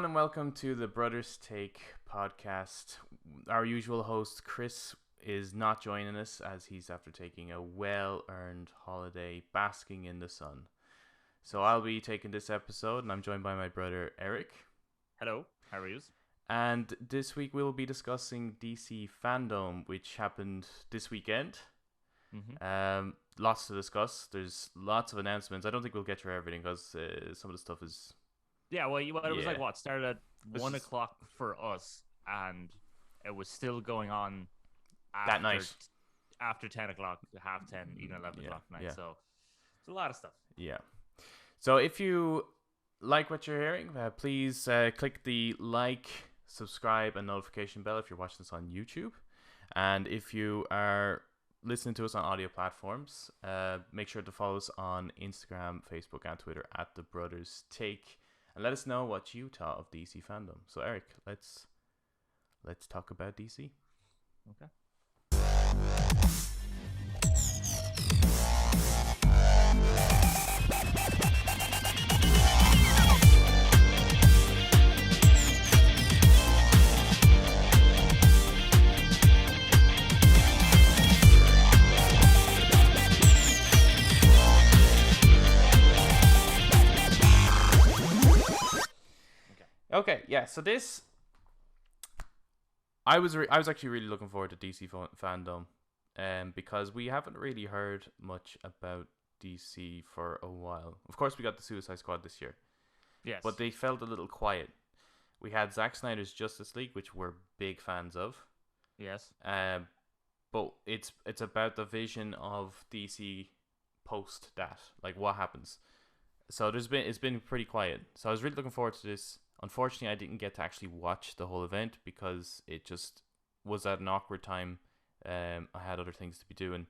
everyone, and welcome to the Brothers Take podcast. Our usual host, Kris, is not joining us as he's after taking a well-earned holiday basking in the sun. So I'll be taking this episode, and I'm joined by my brother, Eric. Hello, how are you? And this week we'll be discussing DC Fandome, which happened this weekend. Lots to discuss. There's lots of announcements. I don't think we'll get through everything because some of the stuff is... Yeah, well, it was like what started at This 1 o'clock for us, and it was still going on that night. After 10 o'clock, half 10, even 11 o'clock at night. Yeah. So it's a lot of stuff. Yeah. So if you like what you're hearing, please click the like, subscribe, and notification bell if you're watching this on YouTube. And if you are listening to us on audio platforms, make sure to follow us on Instagram, Facebook, and Twitter at The Brothers Take. And let us know what you thought of DC Fandome. So Eric, let's talk about DC. Okay. Okay, yeah. So this, I was actually really looking forward to DC Fandome, because we haven't really heard much about DC for a while. Of course, we got the Suicide Squad this year, Yes. but they felt a little quiet. We had Zack Snyder's Justice League, which we're big fans of. Yes. But it's about the vision of DC post that, like what happens. So it's been pretty quiet. So I was really looking forward to this. Unfortunately, I didn't get to actually watch the whole event because it just was at an awkward time. I had other things to be doing.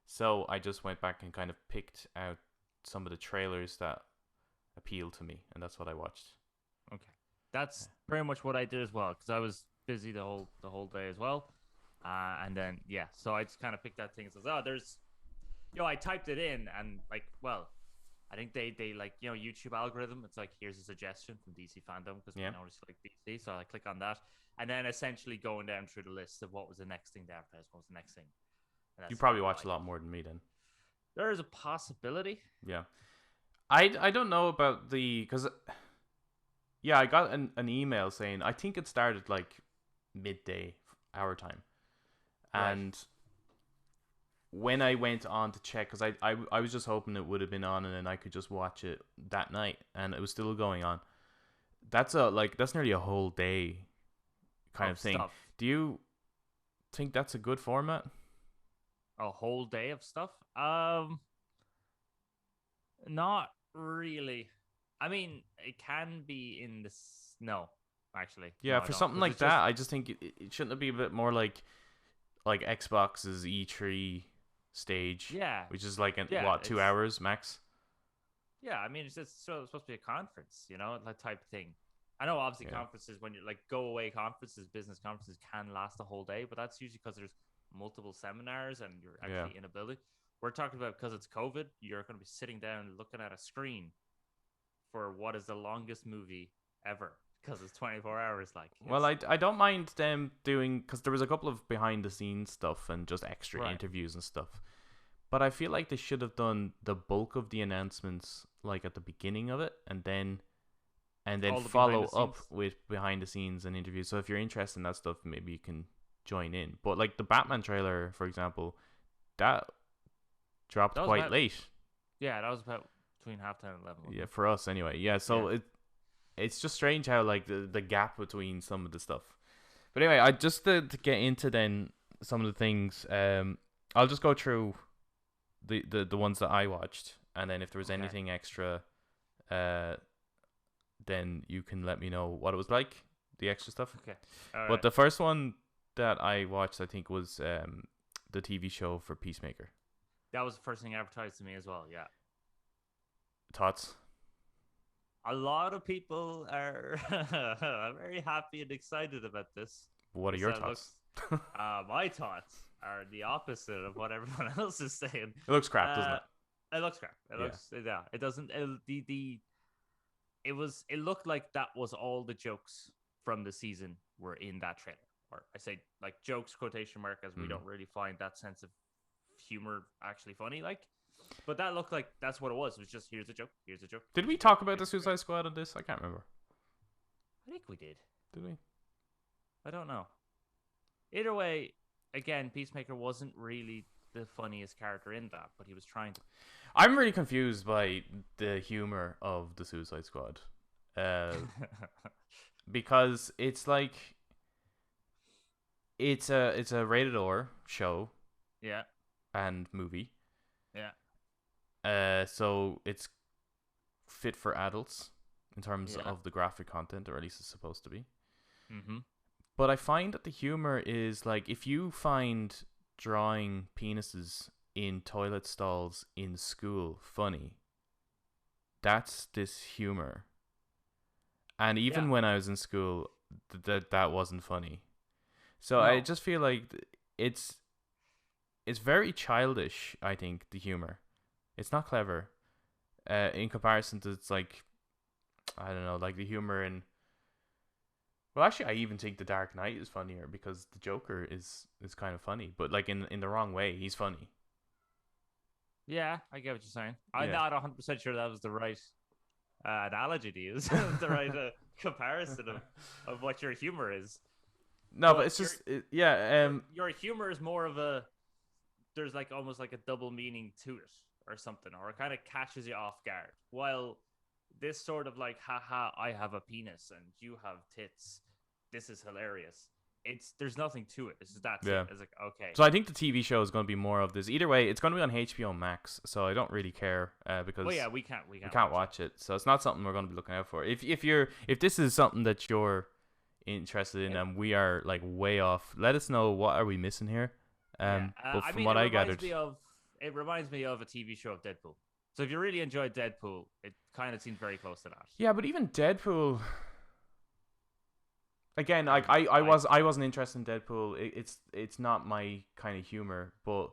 So I just went back and kind of picked out some of the trailers that appealed to me, and that's what I watched. Okay. That's pretty much what I did as well, because I was busy the whole day as well. And then, yeah, so I just kind of picked that thing and says, there's, I typed it in and like, well, I think they like, YouTube algorithm. It's like, here's a suggestion from DC Fandome because I noticed like DC. So I click on that. And then essentially going down through the list of what was the next thing to advertise, what was the next thing. You probably watched a lot more than me then. There is a possibility. Yeah. I don't know about because, yeah, I got an email saying, I think it started like midday our time. Right. And when I went on to check, because I was just hoping it would have been on and then I could just watch it that night, and it was still going on. That's nearly a whole day kind of thing. Stuff. Do you think that's a good format? A whole day of stuff? Not really. I mean, it can be in this. No, actually. Yeah, no, for something like that, I just think it shouldn't be a bit more like Xbox's E3 stage. Yeah. Which is like 2 hours max? Yeah, I mean, it's just supposed to be a conference, that type of thing. I know, obviously, conferences, when you're like go-away conferences, business conferences can last a whole day, but that's usually because there's multiple seminars and you're actually in a building. We're talking about because it's COVID, you're going to be sitting down looking at a screen for what is the longest movie ever because it's 24 hours. Well, I don't mind them doing, because there was a couple of behind-the-scenes stuff and just extra interviews and stuff. But I feel like they should have done the bulk of the announcements like at the beginning of it, and then follow up with behind the scenes and interviews. So if you're interested in that stuff, maybe you can join in. But like the Batman trailer, for example, that dropped quite late. Yeah, that was about between 10:30 and 11. Yeah, for us anyway. Yeah, so it's just strange how like the gap between some of the stuff. But anyway, I just to get into then some of the things. I'll just go through the ones that I watched, and then if there was anything extra, then you can let me know what it was like, the extra stuff. Okay. But the first one that I watched, I think, was the TV show for Peacemaker. That was the first thing advertised to me as well. Yeah. Thoughts? A lot of people are very happy and excited about this. What are your thoughts? My thoughts are the opposite of what everyone else is saying. It looks crap, doesn't it? It looks crap. It looks, It doesn't. it looked like that was all the jokes from the season were in that trailer. Or I say like jokes quotation mark, as we don't really find that sense of humor actually funny. Like, but that looked like that's what it was. It was just here's a joke, here's a joke. Did we talk about the Suicide Squad on this? I can't remember. I think we did. Did we? I don't know. Either way, again, Peacemaker wasn't really the funniest character in that, but he was trying to. I'm really confused by the humor of the Suicide Squad, because it's like it's a rated R show, yeah, and movie, yeah. So it's fit for adults in terms Yeah. of the graphic content, or at least it's supposed to be. Mm-hmm. But I find that the humor is like, if you find drawing penises in toilet stalls in school funny, that's this humor. And even when I was in school, that wasn't funny. So I just feel like it's very childish, I think, the humor. It's not clever. In comparison to, it's like, I don't know, like the humor in... Well, actually, I even think The Dark Knight is funnier, because the Joker is kind of funny, but like in the wrong way. He's funny. Yeah, I get what you're saying. I'm not 100% sure that was the right analogy to use, the right comparison of what your humor is. No, but it's just your humor is more of a, there's like almost like a double meaning to it or something, or it kind of catches you off guard. While this sort of like, haha, I have a penis and you have tits, this is hilarious. There's nothing to it. It's just that. Yeah. It's like, okay. So I think the TV show is going to be more of this. Either way, it's going to be on HBO Max, so I don't really care because we can't watch it. So it's not something we're going to be looking out for. If this is something that you're interested in, and we are like way off, let us know what are we missing here. But from what I gathered, it reminds me of a TV show of Deadpool. So if you really enjoyed Deadpool, it kind of seems very close to that. Yeah, but even Deadpool. Again, like I wasn't interested in Deadpool. It's not my kind of humor, but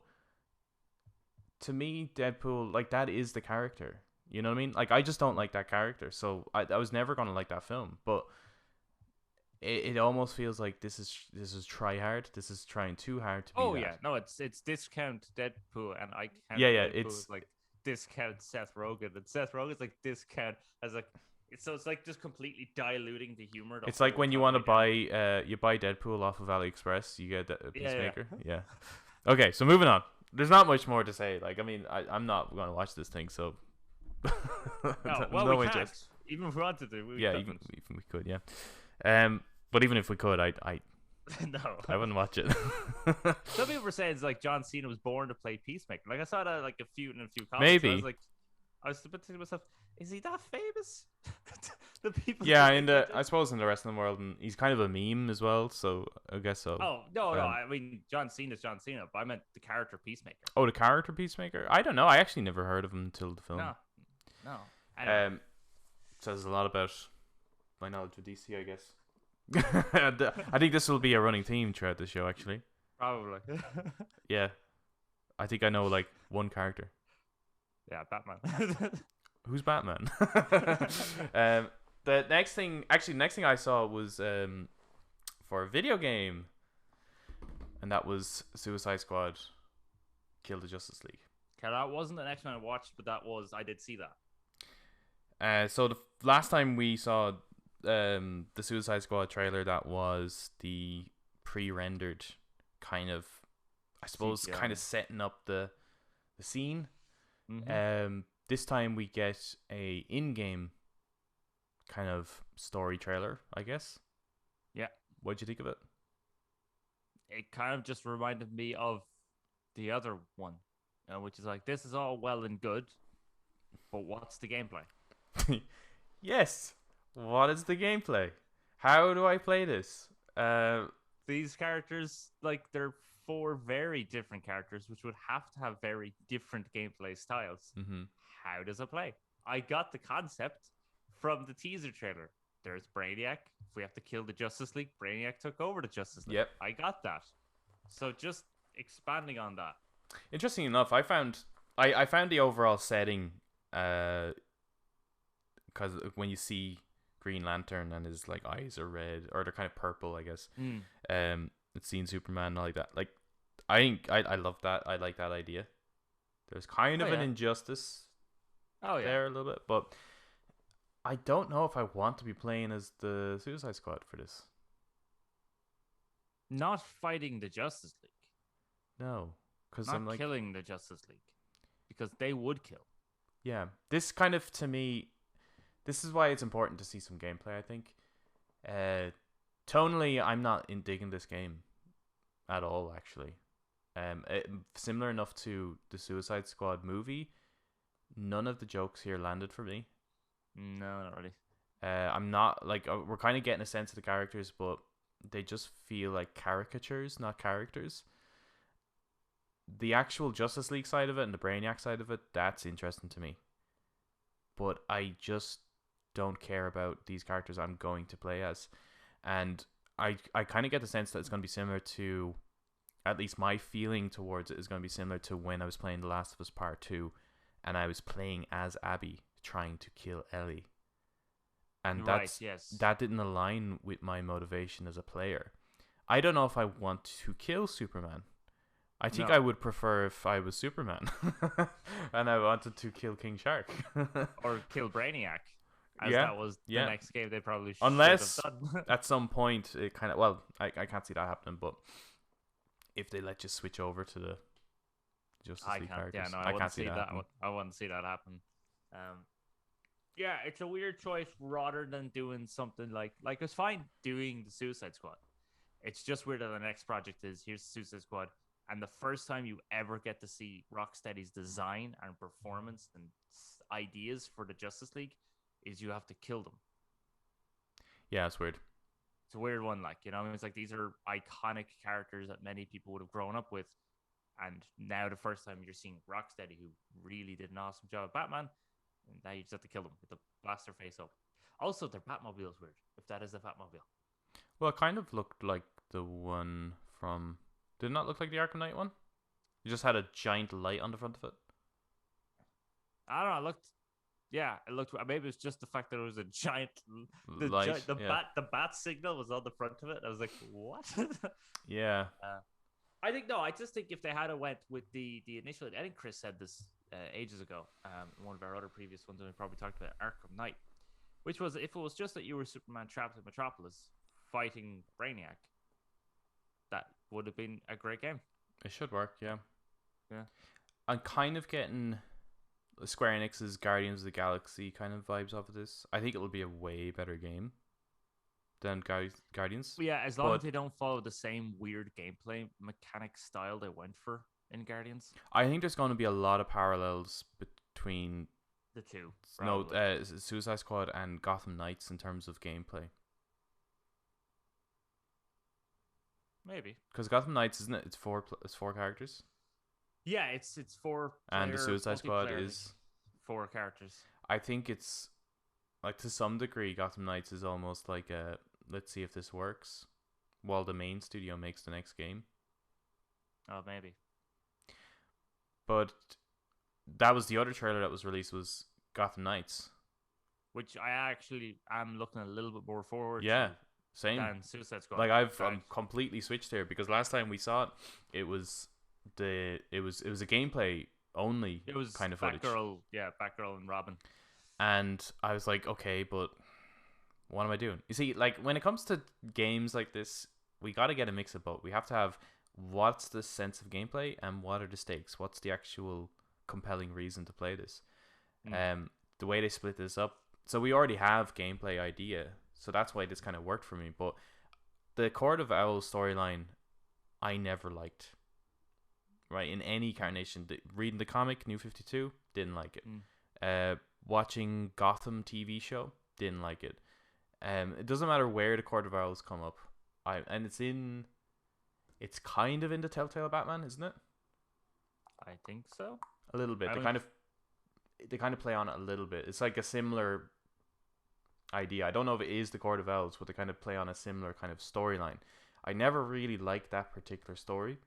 to me, Deadpool, like, that is the character. You know what I mean? Like, I just don't like that character, so I was never gonna like that film. But it almost feels like this is try hard. This is trying too hard to be. Oh yeah, no, it's discount Deadpool, and I can't. Yeah, Deadpool it's like discount Seth Rogen, and Seth Rogen's like discount as like. So it's like just completely diluting the humor. It's like when you want to buy you buy Deadpool off of AliExpress, you get a Peacemaker. Yeah. Okay, so moving on. There's not much more to say. Like, I mean, I'm not going to watch this thing, so. We can't. Even if we wanted to. Even we could, but even if we could, I no, I wouldn't watch it. Some people were saying it's like John Cena was born to play Peacemaker. Like, I saw that like a few comments. Maybe. I was thinking to myself, is he that famous? The people. Yeah, I suppose in the rest of the world, and he's kind of a meme as well. So I guess so. Oh no! I mean, John Cena's John Cena, but I meant the character Peacemaker. Oh, the character Peacemaker. I don't know. I actually never heard of him until the film. No. Says a lot about my knowledge of DC, I guess. I think this will be a running theme throughout the show, actually. Probably. Yeah, I think I know like one character. Yeah, Batman. Who's Batman? The next thing I saw was for a video game, and that was Suicide Squad: Kill the Justice League. Okay, that wasn't the next one I watched, but I did see that. So the last time we saw the Suicide Squad trailer, that was the pre-rendered kind of, I suppose, CGI. kind of setting up the scene. Mm-hmm. This time we get a in-game kind of story trailer, I guess. Yeah. What'd you think of it? It kind of just reminded me of the other one, which is like, this is all well and good, but what's the gameplay? Yes. What is the gameplay? How do I play this? These characters, like, they're 4 very different characters, which would have to have very different gameplay styles. Mm-hmm. How does it play? I got the concept from the teaser trailer. There's Brainiac. If we have to kill the Justice League, Brainiac took over the Justice League. Yep. I got that. So just expanding on that. Interesting enough, I found the overall setting because when you see Green Lantern and his like eyes are red or they're kind of purple, I guess. It's seen Superman and all like that. Like I think I love that. I like that idea. There's kind Oh of an yeah. injustice Oh yeah. there a little bit, but I don't know if I want to be playing as the Suicide Squad for this. Not fighting the Justice League. No, because Not I'm like, killing the Justice League. Because they would kill. yeah, this kind of to me, this is why it's important to see some gameplay. I think, tonally, I'm not digging this game at all. Actually, similar enough to the Suicide Squad movie. None of the jokes here landed for me. No, not really. I'm not like we're kind of getting a sense of the characters, but they just feel like caricatures, not characters. The actual Justice League side of it and the Brainiac side of it, that's interesting to me. But I just don't care about these characters I'm going to play as. And I kind of get the sense that it's going to be similar to, at least my feeling towards it is going to be similar to when I was playing The Last of Us Part 2 and I was playing as Abby trying to kill Ellie. And that didn't align with my motivation as a player. I don't know if I want to kill Superman. I think I would prefer if I was Superman and I wanted to kill King Shark. Or kill Brainiac. As that was the next game they probably should Unless have done. at some point it kind of, well, I can't see that happening, but if they let you switch over to the Justice League characters, I can't see that. I wouldn't see that happen. Yeah, it's a weird choice rather than doing something like it's fine doing the Suicide Squad. It's just weird that the next project is here's the Suicide Squad, and the first time you ever get to see Rocksteady's design and performance and ideas for the Justice League is you have to kill them. Yeah, it's weird. It's a weird one, like, you know, I mean, it's like these are iconic characters that many people would have grown up with, and now the first time you're seeing Rocksteady, who really did an awesome job at Batman, and now you just have to kill them with the blaster face up. Also, their Batmobile's weird, if that is a Batmobile. Well, it kind of looked like the one from... Did it not look like the Arkham Knight one? You just had a giant light on the front of it? I don't know, it looked... Maybe it's just the fact that it was a giant... light, the bat signal was on the front of it. I was like, what? Yeah. I just think if they had went with the initial... I think Kris said this ages ago, in one of our other previous ones, and we probably talked about Arkham Knight, which was if it was just that you were Superman trapped in Metropolis fighting Brainiac, that would have been a great game. It should work, yeah. Yeah. I'm kind of getting Square Enix's Guardians of the Galaxy kind of vibes off of this. I think it'll be a way better game than Guardians. Yeah, as long as they don't follow the same weird gameplay mechanic style they went for in Guardians. I think there's going to be a lot of parallels between the two. Suicide Squad and Gotham Knights in terms of gameplay. Maybe because Gotham Knights, isn't it? It's four characters. Yeah, it's 4. And the Suicide Squad is 4 characters. I think it's like to some degree, Gotham Knights is almost like a let's see if this works, while the main studio makes the next game. Oh, maybe. But that was the other trailer that was released, was Gotham Knights, which I actually am looking a little bit more forward. Yeah, to same. Than Suicide Squad. Like I'm completely switched here because last time we saw it, it was a gameplay only kind of footage. Batgirl and Robin. And I was like, okay, but what am I doing? You see, like when it comes to games like this, we got to get a mix of both. We have to have what's the sense of gameplay and what are the stakes? What's the actual compelling reason to play this? The way they split this up, so we already have gameplay idea, so that's why this kind of worked for me. But the Court of Owls storyline, I never liked. Right, in any incarnation, reading the comic New 52, didn't like it. Watching Gotham TV show, didn't like it. It doesn't matter where the Court of Owls come up, it's kind of in the Telltale Batman, isn't it? I think so. A little bit. They kind of play on it a little bit. It's like a similar idea. I don't know if it is the Court of Owls, but they kind of play on a similar kind of storyline. I never really liked that particular story,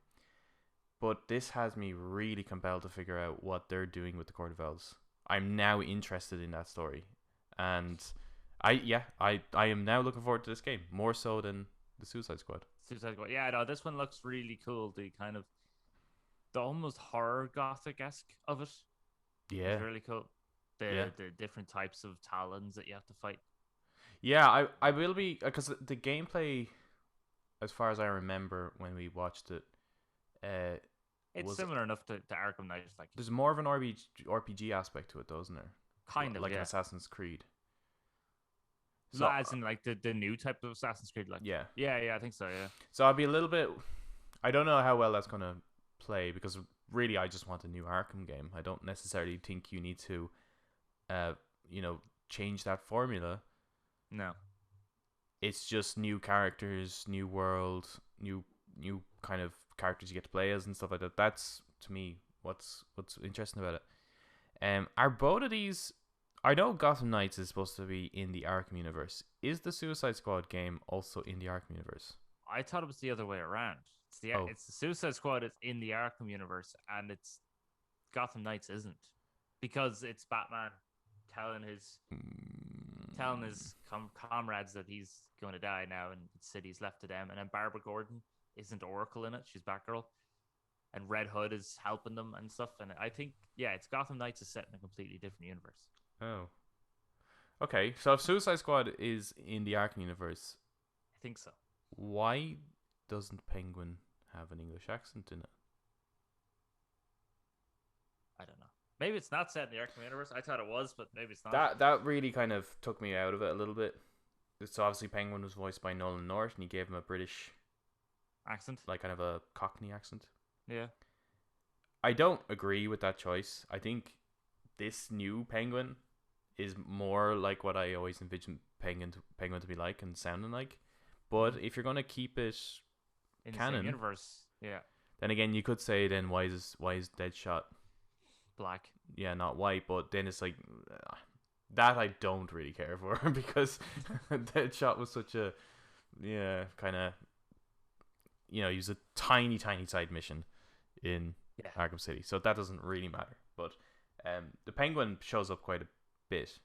but this has me really compelled to figure out what they're doing with the Court of Owls. I'm now interested in that story, And I am now looking forward to this game more so than the Suicide Squad. Suicide Squad. Yeah, no, this one looks really cool. The almost horror gothic-esque of it Yeah, is really cool. yeah, The different types of talons that you have to fight. yeah. I will be because the gameplay, as far as I remember when we watched it, uh, It's was similar enough to Arkham Knight, like there's more of an RPG aspect to it, though, isn't there? kind of, Like an yeah. Assassin's Creed. So As in like the new type of Assassin's Creed, like yeah, yeah, I think so, yeah. so I'll be a little bit. I don't know how well that's gonna play because really I just want a new Arkham game. I don't necessarily think you need to, change that formula. No, It's just new characters, new world, new kind of characters you get to play as and stuff like that. That's to me what's interesting about it. Are both of these? I know Gotham Knights is supposed to be in the Arkham universe. Is the Suicide Squad game also in the Arkham universe? I thought it was the other way around. Oh. It's the Suicide Squad is in the Arkham universe, and it's Gotham Knights isn't, because it's Batman telling his comrades that he's going to die now, and the city's left to them. And then Barbara Gordon isn't Oracle in it; she's Batgirl, and Red Hood is helping them and stuff. And I think it's Gotham Knights is set in a completely different universe. Oh. Okay, so if Suicide Squad is in the Arkham universe, I think so. why doesn't Penguin have an English accent in it? I don't know. Maybe it's not set in the Arkham universe. I thought it was, but maybe it's not. That really kind of took me out of it a little bit. So obviously Penguin was voiced by Nolan North, and he gave him a British Accent? like kind of a Cockney accent. Yeah. I don't agree with that choice. I think this new Penguin is more like what I always envisioned Penguin to be like and sounding like. But if you're gonna keep it In canon, the same universe. Yeah. then again you could say then why is Deadshot Black. not white? But then it's like that I don't really care for because Deadshot was such a kind of he was a tiny side mission in Arkham City, so that doesn't really matter. But the Penguin shows up quite a bit.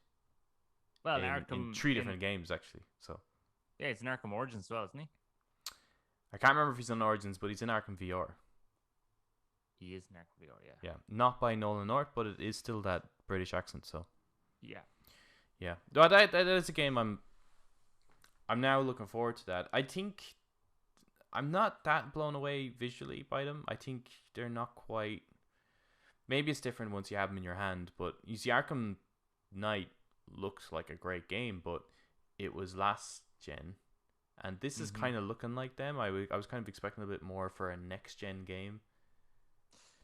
Well, in 3 different games actually. So yeah, it's in Arkham Origins as well, isn't he? I can't remember if he's in Origins, but he's in Arkham VR. He is in Arkham VR, yeah. Yeah, not by Nolan North, but it is still that British accent. So yeah. No, that is a game I'm now looking forward to. That I think I'm not that blown away visually by them. I think they're not quite. Maybe it's different once you have them in your hand, but you see, Arkham Knight looks like a great game, but it was last gen, and this is kind of looking like them. I was kind of expecting a bit more for a next gen game.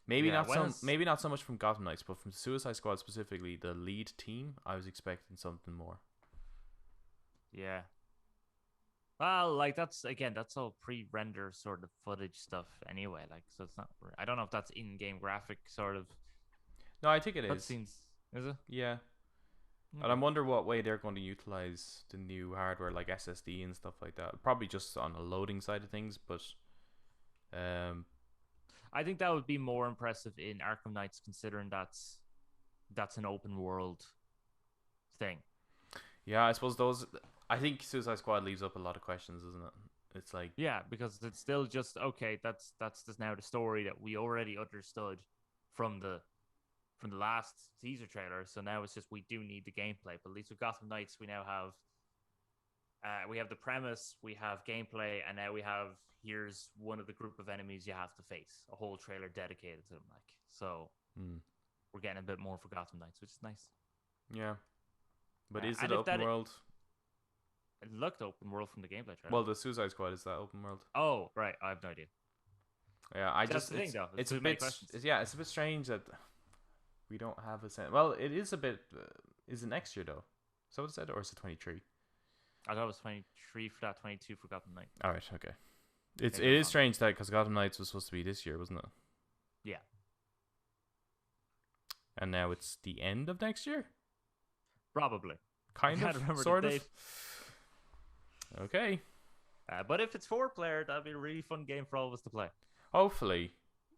Maybe not so much from Gotham Knights, but from Suicide Squad specifically, the lead team. I was expecting something more. Yeah. Well, like that's all pre-render sort of footage stuff anyway. Like, so it's not. I don't know if that's in-game graphic sort of. No, I think it is. Is it? Yeah. And I wonder what way they're going to utilize the new hardware, like SSD and stuff like that. Probably just on the loading side of things, but I think that would be more impressive in Arkham Knights, considering that's an open world thing. Yeah, I suppose I think Suicide Squad leaves up a lot of questions, isn't it? It's like because it's still just okay. That's just now the story that we already understood from the last teaser trailer. So now it's just we do need the gameplay. But at least with Gotham Knights, we now have the premise, we have gameplay, and now we have here's one of the group of enemies you have to face. A whole trailer dedicated to them, like so. We're getting a bit more for Gotham Knights, which is nice. Yeah, but is it open world? It looked open world from the gameplay trailer. Well, the Suicide Squad is that open world. Oh, right. I have no idea. Yeah, That's the thing, though. It's a bit. It's a bit strange that we don't have a sense. Well, it is a bit. Is it next year though? So what is that, or is it 23? I thought it was 23 for that, 22 for Gotham Knight. All right, okay. It is strange that because Gotham Knights was supposed to be this year, wasn't it? Yeah. And now it's the end of next year. Probably. Kind of. Sort of. Okay. But if it's 4-player, that'd be a really fun game for all of us to play. Hopefully.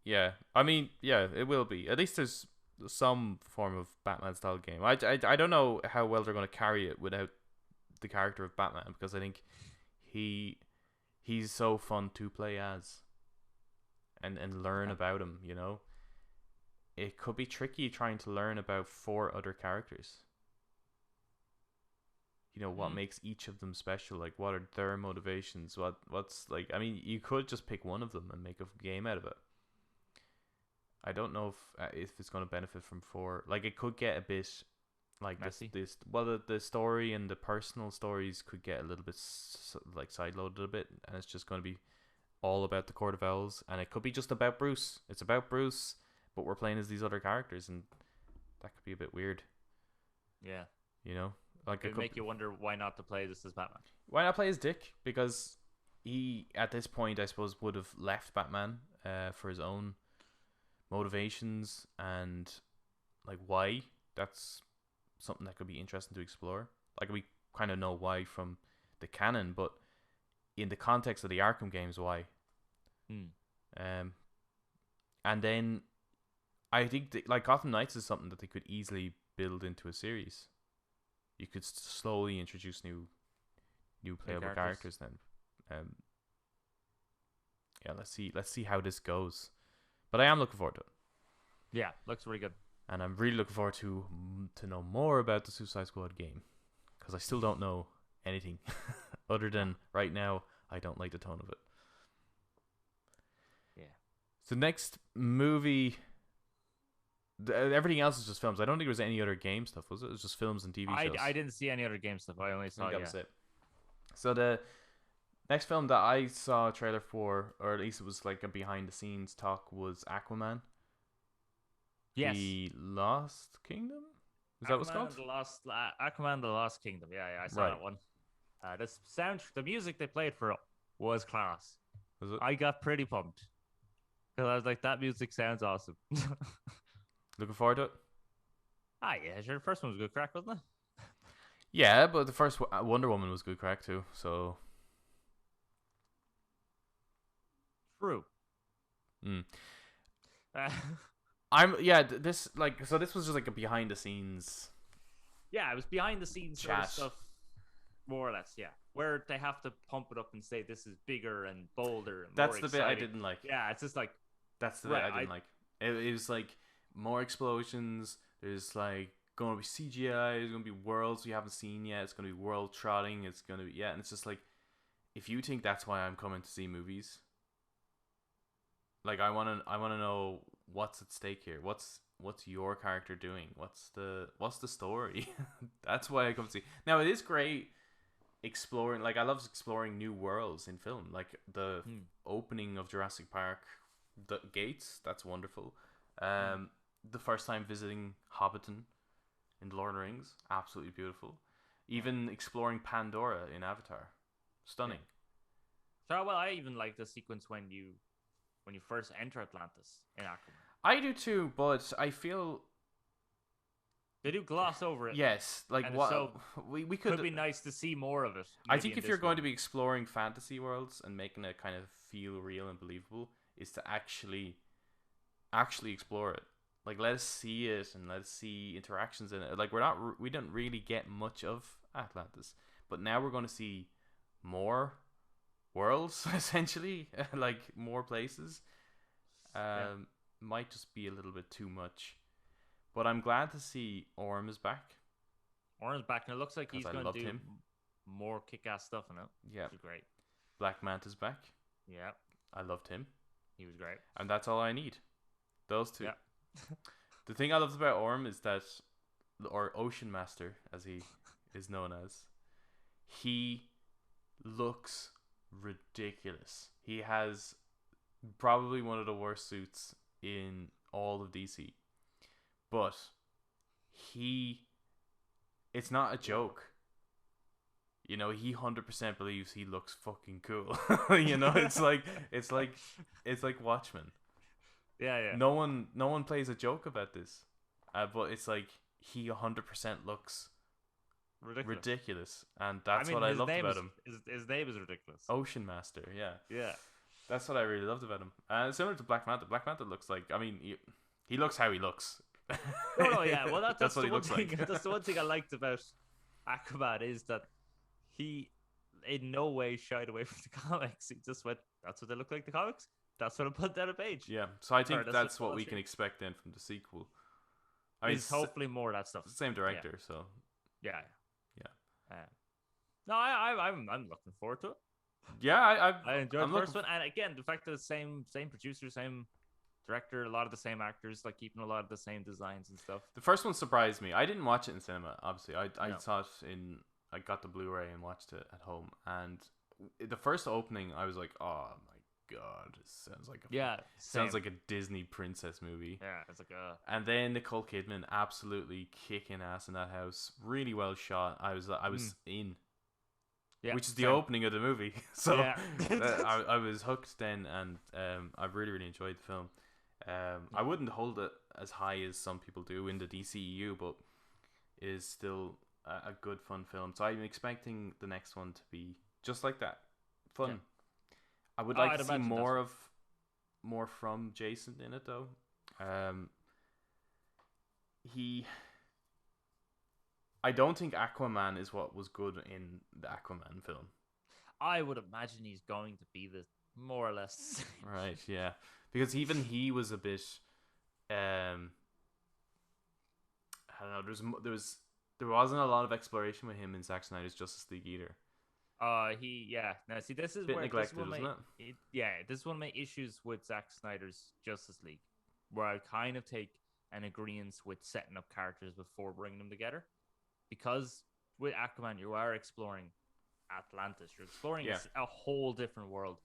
Yeah. I mean, yeah, it will be. At least there's some form of Batman style game. I don't know how well they're going to carry it without the character of Batman, because I think he he's so fun to play as, and learn about him. It could be tricky trying to learn about 4 other characters. What makes each of them special, like what are their motivations, what's like, I mean, you could just pick one of them and make a game out of it. I don't know if it's going to benefit from 4. Like, it could get a bit like Messy. the story and the personal stories could get a little bit like sideloaded a bit, and it's just going to be all about the Court of Owls, and it could be just about Bruce. It's about Bruce, but we're playing as these other characters, and that could be a bit weird. Yeah. Like, It could make you wonder why not to play this as Batman. Why not play as Dick? Because he, at this point, I suppose, would have left Batman for his own motivations and like why. That's something that could be interesting to explore. Like, we kind of know why from the canon, but in the context of the Arkham games, why? And then I think like Gotham Knights is something that they could easily build into a series. You could slowly introduce new playable characters then. Yeah, let's see how this goes. But I am looking forward to it. Yeah, looks really good. And I'm really looking forward to know more about the Suicide Squad game, because I still don't know anything other than right now I don't like the tone of it. Yeah. So next movie, everything else is just films. I don't think there was any other game stuff, was it? It was just films and TV shows. I didn't see any other game stuff. I only saw that was it. So the next film that I saw a trailer for, or at least it was like a behind the scenes talk, was Aquaman. Yes. The Lost Kingdom? Is that what it's called? Aquaman the Lost Kingdom. Yeah, I saw that one. The music they played for it was class. Was it? I got pretty pumped, because I was like, that music sounds awesome. Looking forward to it? Yeah, sure. The first one was good crack, wasn't it? Yeah, but the first Wonder Woman was good crack too, so... True. This was just like a behind the scenes. Yeah, it was behind the scenes sort of chat stuff, more or less. Yeah, where they have to pump it up and say this is bigger and bolder. And that's more the exciting. bit I didn't like. Yeah, it's just like that's the bit I didn't like. It was like more explosions. There's like going to be CGI. There's going to be worlds we haven't seen yet. It's going to be world trotting. It's going to be and it's just like, if you think that's why I'm coming to see movies, like I want to know what's at stake here. What's your character doing? What's the story? That's why I come to see. Now, it is great exploring. Like, I love exploring new worlds in film. Like the opening of Jurassic Park, the gates. That's wonderful. The first time visiting Hobbiton in Lord of the Rings, absolutely beautiful. Even exploring Pandora in Avatar, stunning. So well, I even like the sequence when you first enter Atlantis in Aquaman. I do too, but I feel they do gloss over it. Yes, like what so we could be nice to see more of it. I think if you're going to be exploring fantasy worlds and making it kind of feel real and believable, is to actually explore it. Like, let us see it and let us see interactions in it. Like, we don't really get much of Atlantis, but now we're going to see more worlds essentially, like more places. Might just be a little bit too much, but I'm glad to see Orm is back. Orm's back, and it looks like he's going to do more kick-ass stuff in it. Yeah, which is great. Black Manta's back. Yeah, I loved him. He was great, and that's all I need. Those two. Yeah. The thing I loved about Orm is that, or Ocean Master as he is known as, he looks ridiculous. He has probably one of the worst suits in all of DC, but it's not a joke. He 100% believes he looks fucking cool. It's like Watchmen. Yeah. No one plays a joke about this, but it's like he 100% looks ridiculous, and that's what I loved about him. His name is ridiculous. Ocean Master, yeah. That's what I really loved about him. Similar to Black Manta. Black Manta looks like, he looks how he looks. No, yeah. Well, that's what the he one looks thing. like. That's the one thing I liked about Aquaman is that he, in no way, shied away from the comics. He just went, "That's what they look like, the comics. That's what I put down a page." Yeah, so I Or think that's that's what what we can expect then from the sequel. I mean, is hopefully more of that stuff. it's the same director, so Yeah. yeah, No, I'm looking forward to it. yeah. I enjoyed I'm the looking. first one, and again, the fact that it's same producer, same director, a lot of the same actors, like keeping a lot of the same designs and stuff. The first one surprised me. I didn't watch it in cinema. Obviously, I No. saw it in. I got the Blu-ray and watched it at home. And the first opening, I was like, "Oh my god, this sounds like a Same. sounds like a Disney princess movie." Yeah, it's like And then Nicole Kidman absolutely kicking ass in that house. Really well shot. I was in. yeah, Which is the same. opening of the movie. So Yeah. I was hooked then, and I really enjoyed the film. I wouldn't hold it as high as some people do in the DCEU, but it is still a good fun film. So I'm expecting the next one to be just like that, fun. Yeah. I would Oh, like I'd to see imagine more from Jason in it though. I don't think Aquaman is what was good in the Aquaman film. I would imagine he's going to be the more or less the same. Right, yeah. Because even he was a bit I don't know, there wasn't a lot of exploration with him in Zack Snyder's Justice League either. Now see, this is Bit where neglected, this is one of isn't this is one of my issues with Zack Snyder's Justice League, where I kind of take an agreement with setting up characters before bringing them together, because with Aquaman you are exploring Atlantis, you're exploring a whole different world.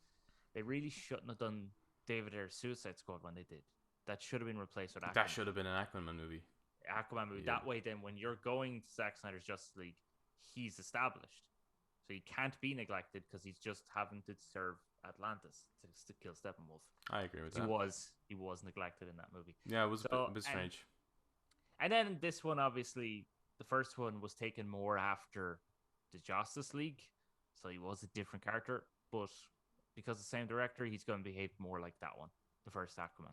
They really shouldn't have done David Ayer's Suicide Squad when they did. That should have been replaced with Aquaman. That should have been an Aquaman movie. Aquaman movie. Yeah. That way, then when you're going to Zack Snyder's Justice League, he's established, so he can't be neglected because he's just having to serve Atlantis to kill Steppenwolf. I agree with that. He was neglected in that movie. Yeah, it was a bit strange. And then this one, obviously, the first one was taken more after the Justice League, so he was a different character. But because the same director, he's going to behave more like that one, the first Aquaman.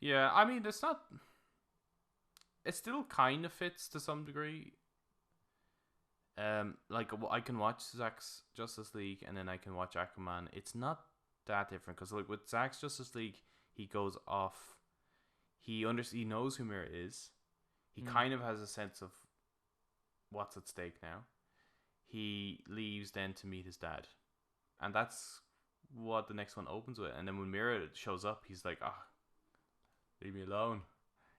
Yeah, I mean, it's not. It still kind of fits to some degree. Like I can watch Zack's Justice League and then I can watch Aquaman. It's not that different because like with Zack's Justice League, he goes off. He knows who Mira is. He kind of has a sense of what's at stake now. He leaves then to meet his dad, and that's what the next one opens with. And then when Mira shows up, he's like, "Ah, leave me alone,"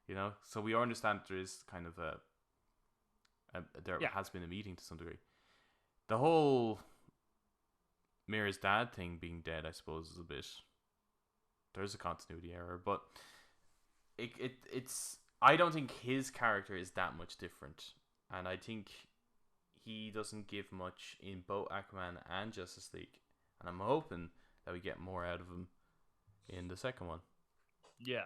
you know. So we understand there is kind of has been a meeting to some degree. The whole Mira's dad thing being dead, I suppose, is a bit. There's a continuity error, but it's. I don't think his character is that much different, and I think he doesn't give much in both Aquaman and Justice League, and I'm hoping that we get more out of him in the second one. Yeah.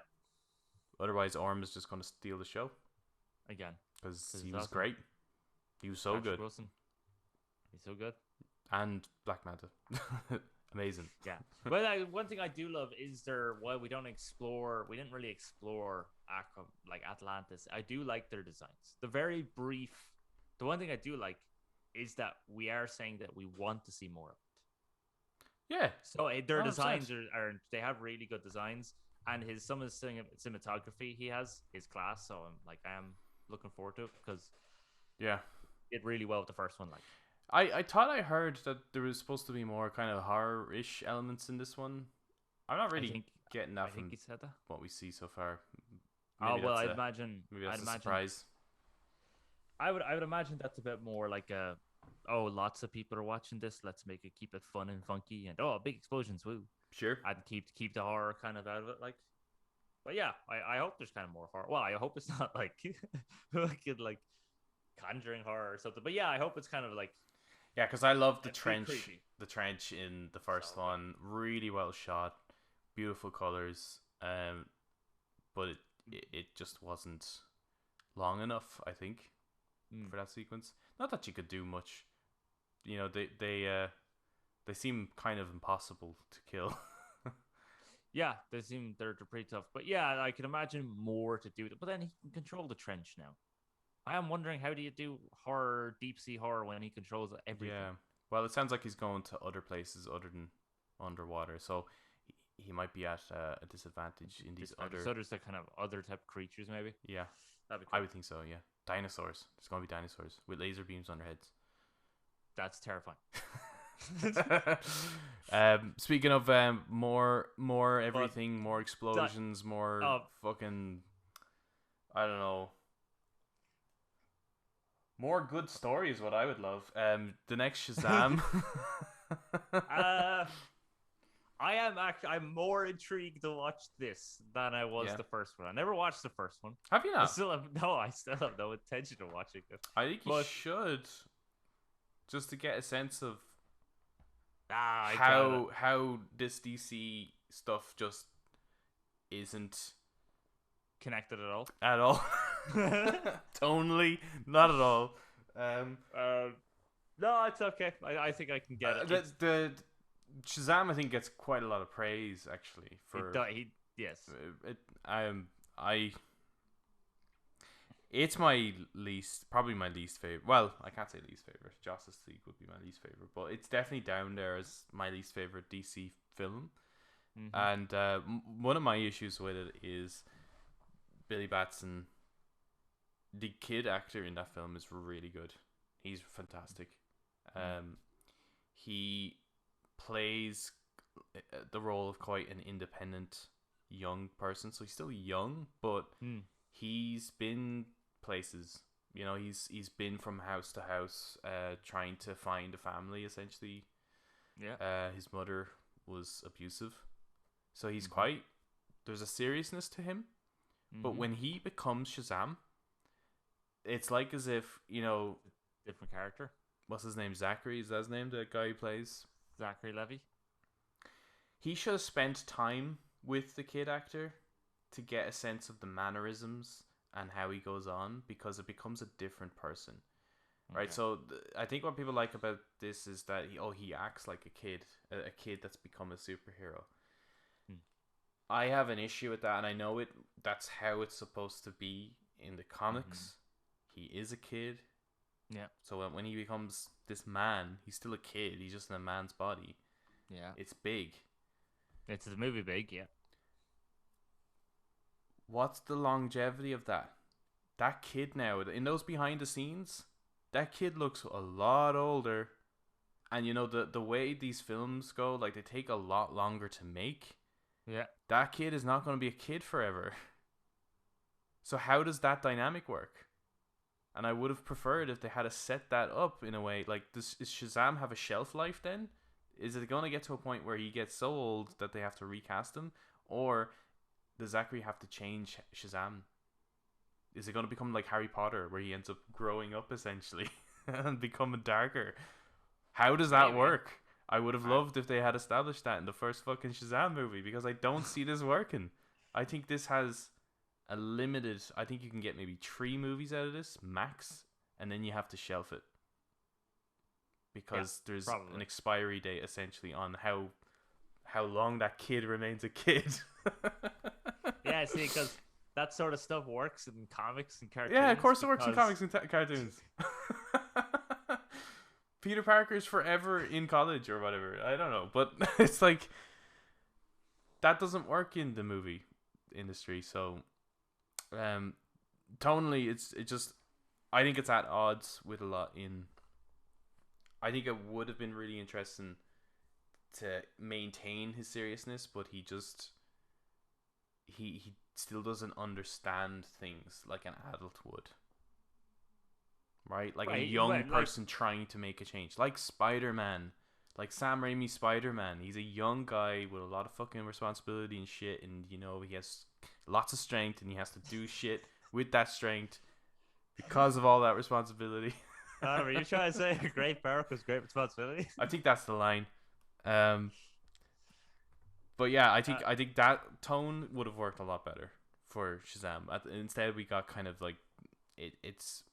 Otherwise, Orm is just going to steal the show Again, because he was awesome. Great. He was so Patrick good. Wilson. He's so good. And Black Manta. Amazing. Yeah. Well, one thing I do love is we didn't really explore Atlantis. I do like their designs. The one thing I do like is that we are saying that we want to see more of it. Yeah. So their designs are they have really good designs, and some of the cinematography he has is class. So I am looking forward to it because did really well with the first one. I thought I heard that there was supposed to be more kind of horror-ish elements in this one. I'm not really getting that from what we see so far. Maybe I'd imagine. Maybe that's a surprise. I would imagine that's a bit more like lots of people are watching this. Let's keep it fun and funky, and big explosions, woo. Sure. And keep the horror kind of out of it, But yeah, I hope there's kind of more horror. Well, I hope it's not like Conjuring horror or something. But yeah, I hope it's kind of like. Yeah, because I love the trench. The trench in the first one, really well shot, beautiful colors. But it just wasn't long enough, I think, for that sequence. Not that you could do much. You know, they seem kind of impossible to kill. Yeah, they're pretty tough. But yeah, I can imagine more to do with it. But then he can control the trench now. I am wondering, how do you do horror, deep sea horror, when he controls everything? Yeah. Well, it sounds like he's going to other places other than underwater, so he might be at a disadvantage in these other. So there's the kind of other type of creatures, maybe. Yeah, That'd be I cool. would think so. Yeah, dinosaurs. There's gonna be dinosaurs with laser beams on their heads. That's terrifying. Speaking of more everything, more explosions, more fucking, I don't know, more good stories. What I would love. The next Shazam. I'm more intrigued to watch this than I was the first one. I never watched the first one. Have you not? I still have no intention of watching it. I think you should, just to get a sense of how this DC stuff just isn't connected at all. At all. Tonally, not at all. No, it's okay. I think I can get it. The Shazam, I think, gets quite a lot of praise actually for. Yes. It's probably my least favorite. Well, I can't say least favorite. Justice League would be my least favorite, but it's definitely down there as my least favorite DC film. Mm-hmm. And one of my issues with it is Billy Batson. The kid actor in that film is really good. He's fantastic. He plays the role of quite an independent young person, so he's still young, but he's been places. You know, he's been from house to house, trying to find a family. Essentially, his mother was abusive, so he's quite. There's a seriousness to him, but when he becomes Shazam, it's like as if, you know, different character. What's his name? Zachary? Is that his name? The guy who plays Zachary Levi. He should have spent time with the kid actor to get a sense of the mannerisms and how he goes on, because it becomes a different person, right? So I think what people like about this is that he acts like a kid that's become a superhero. I have an issue with that, and I know that's how it's supposed to be in the comics. He is a kid. Yeah. So when he becomes this man, he's still a kid. He's just in a man's body. Yeah. It's big. It's the movie big, yeah. What's the longevity of that? That kid now, in those behind the scenes, that kid looks a lot older. And you know, the way these films go, like, they take a lot longer to make. Yeah. That kid is not going to be a kid forever. So how does that dynamic work? And I would have preferred if they had set that up in a way. Like, does Shazam have a shelf life then? Is it going to get to a point where he gets so old that they have to recast him? Or does Zachary have to change Shazam? Is it going to become like Harry Potter, where he ends up growing up essentially and becoming darker? How does that work? I would have loved if they had established that in the first fucking Shazam movie, because I don't see this working. I think this has a limited... I think you can get maybe 3 movies out of this, max, and then you have to shelf it. Because there's an expiry date, essentially, on how long that kid remains a kid. Yeah, see, because that sort of stuff works in comics and cartoons. Yeah, of course it works in comics and cartoons. Peter Parker's forever in college or whatever. I don't know. But it's like... That doesn't work in the movie industry, so... tonally, it just... I think it's at odds with a lot in... I think it would have been really interesting to maintain his seriousness, but he just... He still doesn't understand things like an adult would. Right? Like a young person trying to make a change. Like Spider-Man. Like Sam Raimi's Spider-Man. He's a young guy with a lot of fucking responsibility and shit. And, you know, he has lots of strength and he has to do shit with that strength because of all that responsibility. Are you trying to say great power was great responsibility? I think that's the line. But yeah, I think that tone would have worked a lot better for Shazam. Instead, we got kind of like it's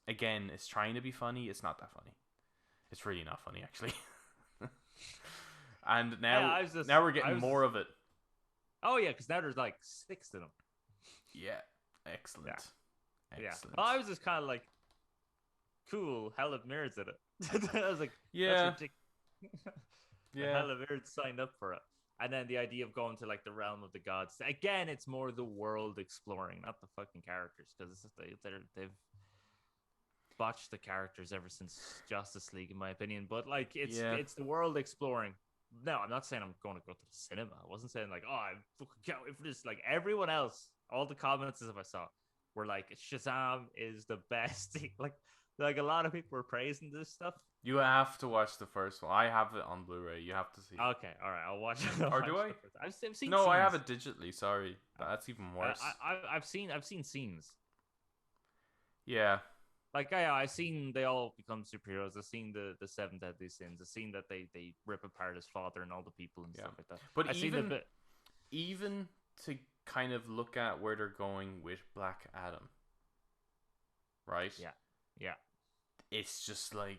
trying to be funny. It's not that funny. It's really not funny, actually. And now we're getting more of it. Oh yeah, because now there's like 6 of them. Yeah, excellent. Yeah. Excellent. Well, I was just kind of like, cool. Hell of Mirrors did it. I was like, Yeah. that's ridiculous. The Yeah. Hell of Mirrors signed up for it. And then the idea of going to like the realm of the gods. Again, it's more the world exploring, not the fucking characters, because they've botched the characters ever since Justice League, in my opinion. But like, it's the world exploring. No, I'm not saying I'm going to go to the cinema. I wasn't saying like, oh, I fucking can't wait for this. Like everyone else, all the comments as if I saw were like, Shazam is the best. like a lot of people were praising this stuff. You have to watch the first one. I have it on Blu-ray. You have to see it. Okay, all right, I'll watch it. Or do I? I've seen. No, scenes. I have it digitally. Sorry, that's even worse. I've seen scenes. Yeah. Like I've seen they all become superheroes. I've seen the 7 deadly sins. I've seen that they rip apart his father and all the people and stuff like that. But I've even to kind of look at where they're going with Black Adam, right? Yeah. It's just like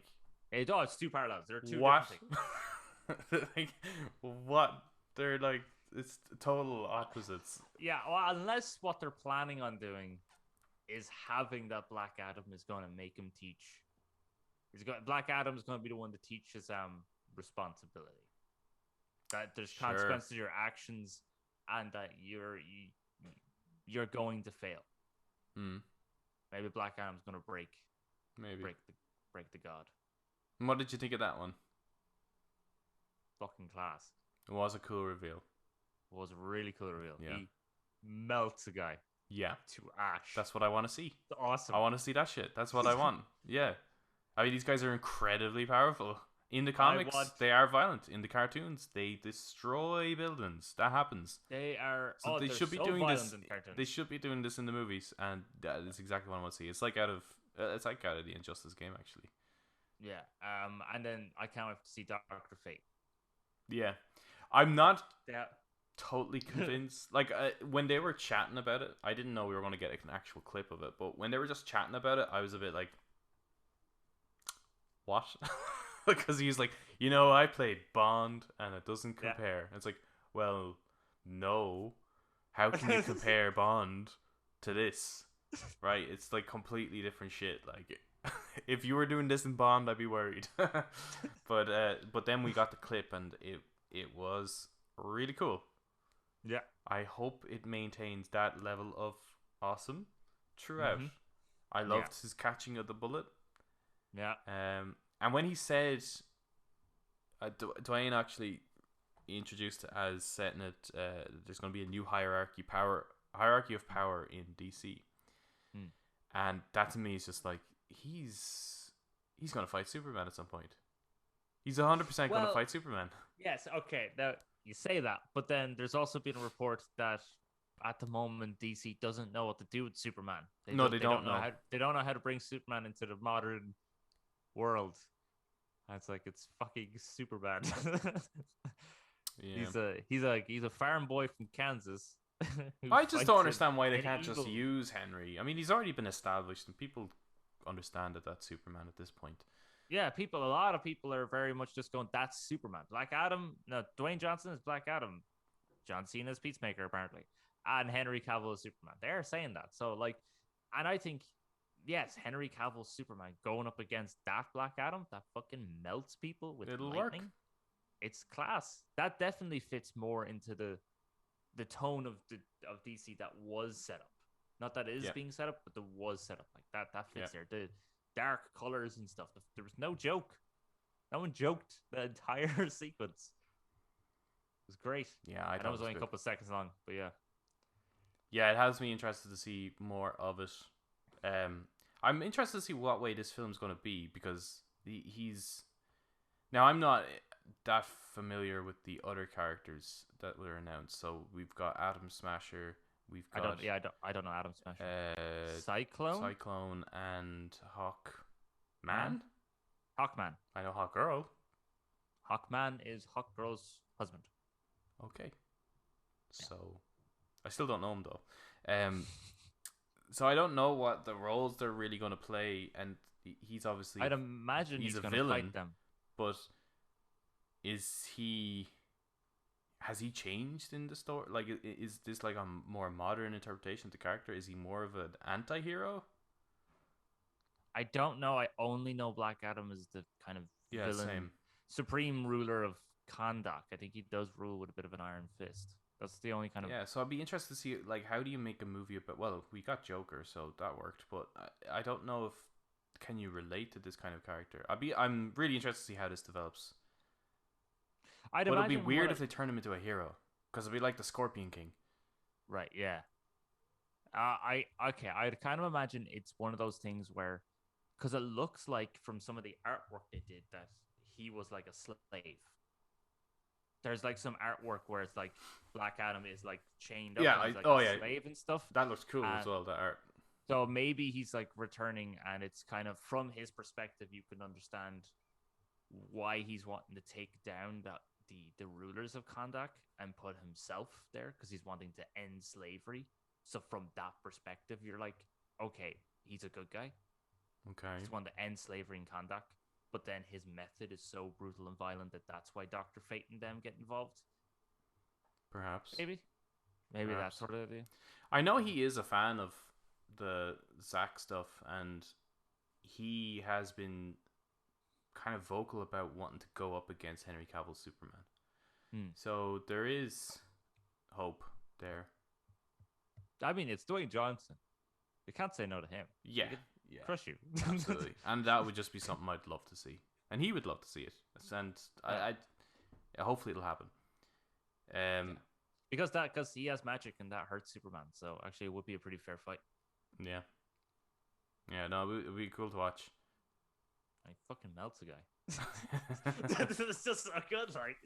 it's 2 parallels. There are 2 what? different things. Like what? They're like it's total opposites. Yeah, well, unless what they're planning on doing is having that Black Adam is going to make him teach. Black Adam is going to be the one to teach his responsibility. That there's consequences to your actions, and that you're going to fail. Maybe Black Adam's going to break the god. And what did you think of that one? Fucking class. It was a cool reveal. It was a really cool reveal. Yeah. He melts a guy. Yeah. To ash. That's what I want to see. It's awesome. I want to see that shit. That's what I want. Yeah. I mean, these guys are incredibly powerful. In the comics, they are violent. In the cartoons, they destroy buildings. That happens. They are. So they should be doing this. In the cartoons. They should be doing this in the movies, and that is exactly what I want to see. It's like out of the Injustice game, actually. Yeah. And then I can't wait to see Dr. Fate. Yeah. I'm not totally convinced. Like when they were chatting about it, I didn't know we were going to get an actual clip of it. But when they were just chatting about it, I was a bit like, what? Because he was like, I played Bond and it doesn't compare. Yeah. It's like, well, no. How can you compare Bond to this? Right? It's like completely different shit. Like, if you were doing this in Bond, I'd be worried. But then we got the clip and it was really cool. Yeah. I hope it maintains that level of awesome throughout. Mm-hmm. I loved his catching of the bullet. Yeah. And when he said, Dwayne actually introduced it as setting it, there's going to be a new hierarchy of power in DC. And that to me is just like, he's going to fight Superman at some point. He's 100% going to fight Superman. Yes, okay. Now, you say that, but then there's also been a report that at the moment DC doesn't know what to do with Superman. They don't know. They don't know how to bring Superman into the modern world. And it's like, it's fucking Superman. Yeah. He's a farm boy from Kansas. I just don't understand why they can't just use Henry. I mean, he's already been established, and people understand that that's Superman at this point. Yeah, a lot of people are very much just going, that's Superman. Black Adam, no, Dwayne Johnson is Black Adam. John Cena is Peacemaker, apparently. And Henry Cavill is Superman. They're saying that. So, like, and I think, yes, Henry Cavill's Superman going up against that Black Adam that fucking melts people with lightning. Work. It's class. That definitely fits more into the tone of DC that was set up. Not that it is being set up, but that was set up. Like that fits there. The dark colors and stuff. There was no joke. No one joked the entire sequence. It was great. Yeah, I know it was only a couple of seconds long, but yeah. Yeah, it has me interested to see more of it. I'm interested to see what way this film's going to be, because he's... Now, I'm not that familiar with the other characters that were announced. So we've got Atom Smasher. We've got... I don't know Atom Smasher. Cyclone and Hawkman? Hawkman. I know Hawkgirl. Hawkman is Hawkgirl's husband. Okay. So, I still don't know him, though. So I don't know what the roles they're really going to play, and he's obviously... I'd imagine he's a going villain, to fight them. But is he... has he changed in the story? Like, is this like a more modern interpretation of the character? Is he more of an anti-hero? I don't know. I only know Black Adam is the kind of Yeah, villain, same. supreme ruler of Kahndaq. I think he does rule with a bit of an iron fist. That's the only kind of. Yeah, so I'd be interested to see, like, how do you make a movie about? Well, we got Joker, so that worked, but I don't know if can you relate to this kind of character. I'm really interested to see how this develops. I'd But it'll be imagine weird if they turn him into a hero, because it'll be like the Scorpion King. Right. Yeah. I'd kind of imagine it's one of those things where, because it looks like from some of the artwork they did that he was like a slave. There's like some artwork where it's like Black Adam is like chained up, Yeah, and he's like a slave and stuff. That looks cool as well. That art. So maybe he's like returning, and it's kind of from his perspective, you can understand why he's wanting to take down the rulers of Kahndaq and put himself there because he's wanting to end slavery. So from that perspective, you're like, okay, he's a good guy. Okay. He's wanting to end slavery in Kahndaq, but then his method is so brutal and violent that that's why Dr. Fate and them get involved. Perhaps. Maybe that sort of idea. I know he is a fan of the Zack stuff, and he has been kind of vocal about wanting to go up against Henry Cavill's Superman. So there is hope there. I mean, it's Dwayne Johnson. You can't say no to him. Yeah. Crush you. Absolutely. And that would just be something I'd love to see. And he would love to see it. And I hopefully it'll happen. Because he has magic and that hurts Superman. So actually it would be a pretty fair fight. Yeah. Yeah, no, it would be cool to watch. He fucking melts a guy. It's just so good, like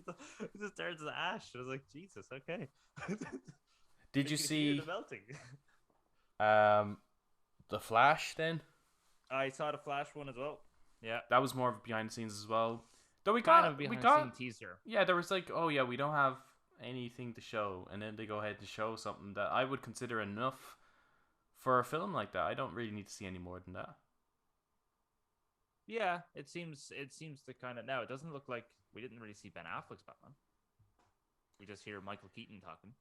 it just turns to ash. I was like, Jesus, okay. Did you see the melting? The Flash then? I saw the Flash one as well. Yeah. That was more of behind the scenes as well. Though we kind got of behind the scene teaser. Yeah, there was like, oh yeah, we don't have anything to show, and then they go ahead to show something that I would consider enough for a film like that. I don't really need to see any more than that. Yeah, it seems to kind of now. It doesn't look like we didn't really see Ben Affleck's Batman. We just hear Michael Keaton talking,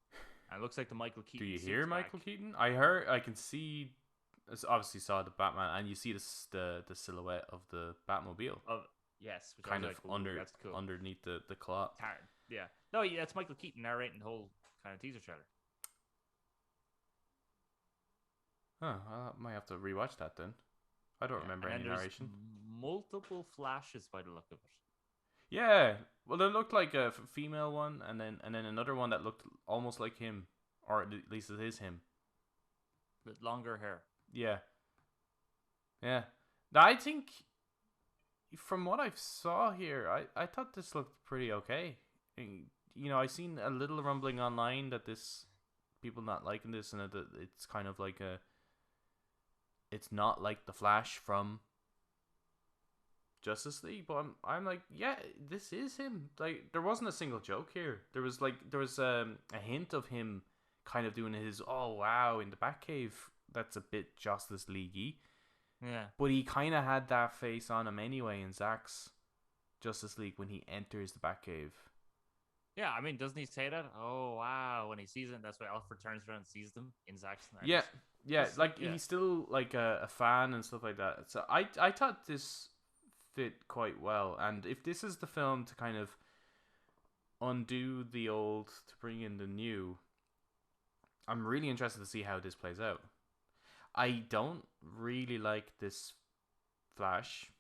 and it looks like the Michael Keaton. Do you hear Michael Keaton? I can see. Obviously, saw the Batman, and you see the silhouette of the Batmobile. Yes, which kind of like, that's cool. Underneath the cloth. Yeah, no, yeah, it's Michael Keaton narrating the whole kind of teaser trailer. Huh, I might have to rewatch that then. I don't remember any narration. Multiple flashes by the look of it. Yeah, well, there looked like a female one, and then another one that looked almost like him, or at least it is him. With longer hair. Yeah. Yeah. Now, I think, from what I saw here, I thought this looked pretty okay. You know, I seen a little rumbling online that people not liking this, and that it's kind of like it's not like the Flash from Justice League, but I'm like, yeah, this is him. Like, there wasn't a single joke here. There was a hint of him kind of doing his oh wow in the Batcave. That's a bit Justice League-y. Yeah. But he kind of had that face on him anyway in Zack's Justice League when he enters the Batcave. Yeah, I mean, doesn't he say that? Oh wow, when he sees it, that's why Alfred turns around and sees them in Zack's. Yeah, he's still like a fan and stuff like that. So I thought this fit quite well, and if this is the film to kind of undo the old to bring in the new, I'm really interested to see how this plays out. I don't really like this Flash,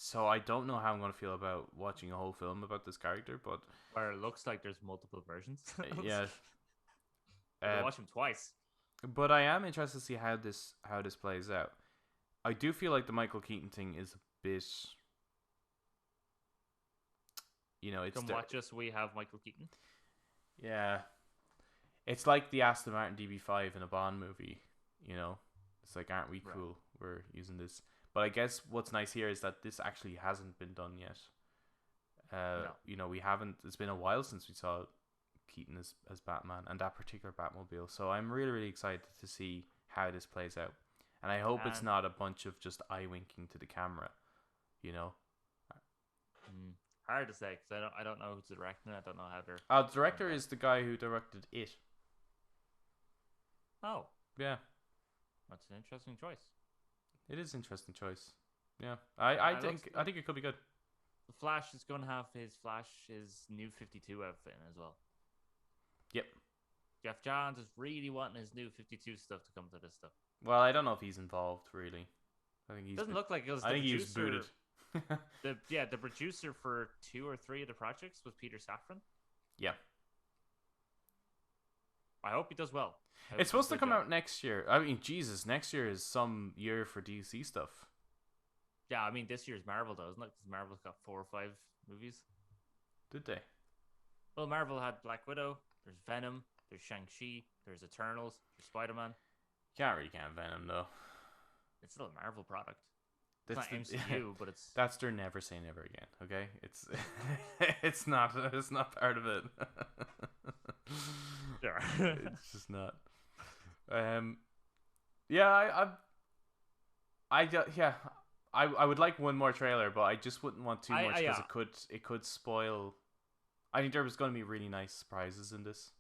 so I don't know how I'm going to feel about watching a whole film about this character, but where it looks like there's multiple versions. Yeah. Watch him twice. But I am interested to see how this plays out. I do feel like the Michael Keaton thing is a bit, you know, it's. Come watch us. We have Michael Keaton. Yeah, it's like the Aston Martin DB5 in a Bond movie. You know, it's like, aren't we cool? Right. We're using this. But I guess what's nice here is that this actually hasn't been done yet. No. You know, we haven't. It's been a while since we saw Keaton as Batman and that particular Batmobile. So I'm really, really excited to see how this plays out. And I hope it's not a bunch of just eye winking to the camera, you know. Hard to say because I don't know who's directing it. I don't know how they're. The director is the guy who directed It. Oh, Yeah, that's an interesting choice. it is an interesting choice. Yeah, I think it could be good. The Flash is going to have his new 52 outfit in as well. Yep. Jeff Johns is really wanting his new 52 stuff to come to this stuff. Well, I don't know if he's involved really. I think he's doesn't look like it was. I think he was booted. The producer for 2 or 3 of the projects was Peter Safran. Yeah. I hope he does well. It's supposed to come out next year. I mean, Jesus, next year is some year for DC stuff. Yeah, I mean, this year's Marvel, though, isn't it? Because Marvel's got 4 or 5 movies. Did they? Well, Marvel had Black Widow, there's Venom, there's Shang-Chi, there's Eternals, there's Spider-Man. Can't really count Venom, though. It's still a Marvel product. It's That's not MCU, but it's... That's their never say never again, okay? It's not part of it. Sure. It's just not. Yeah, I would like one more trailer, but I just wouldn't want too much because it could spoil. I think there was going to be really nice surprises in this.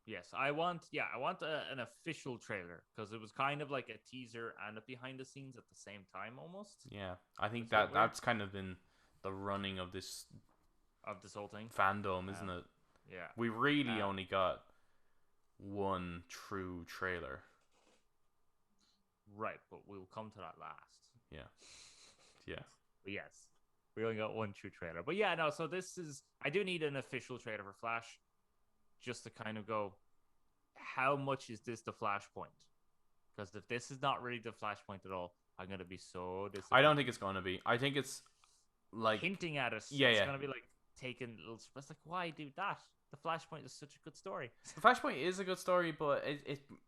Yes, I want an official trailer because it was kind of like a teaser and a behind the scenes at the same time almost. Yeah, I think that's kind of been the running of this whole thing. Fandom, isn't it? Yeah. We really only got one true trailer. Right, but we'll come to that last. Yeah. But yes, we only got one true trailer. But yeah, no, so I do need an official trailer for Flash just to kind of go, how much is this the Flashpoint? Because if this is not really the Flashpoint at all, I'm going to be so disappointed. I don't think it's going to be. I think it's like... hinting at us. Yeah, it's going to be like taking little... It's like, why do that? The Flashpoint is such a good story. The Flashpoint is a good story, but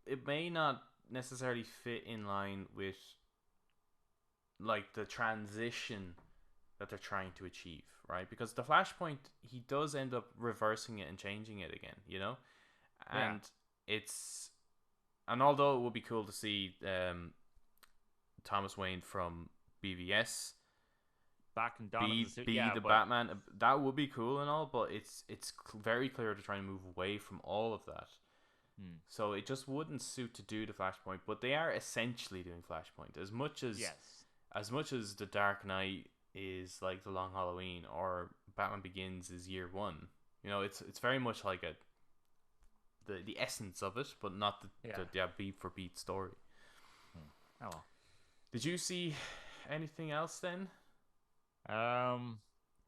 it may not necessarily fit in line with like the transition that they're trying to achieve, right? Because the Flashpoint, he does end up reversing it and changing it again, you know? And and although it would be cool to see Thomas Wayne from BVS back and be the Batman, that would be cool and all, but it's very clear to try and move away from all of that. So it just wouldn't suit to do the Flashpoint, but they are essentially doing Flashpoint as much as the Dark Knight is like the Long Halloween or Batman Begins is year one. You know, it's very much like the essence of it, but not the beat for beat story. Oh well. Did you see anything else then? I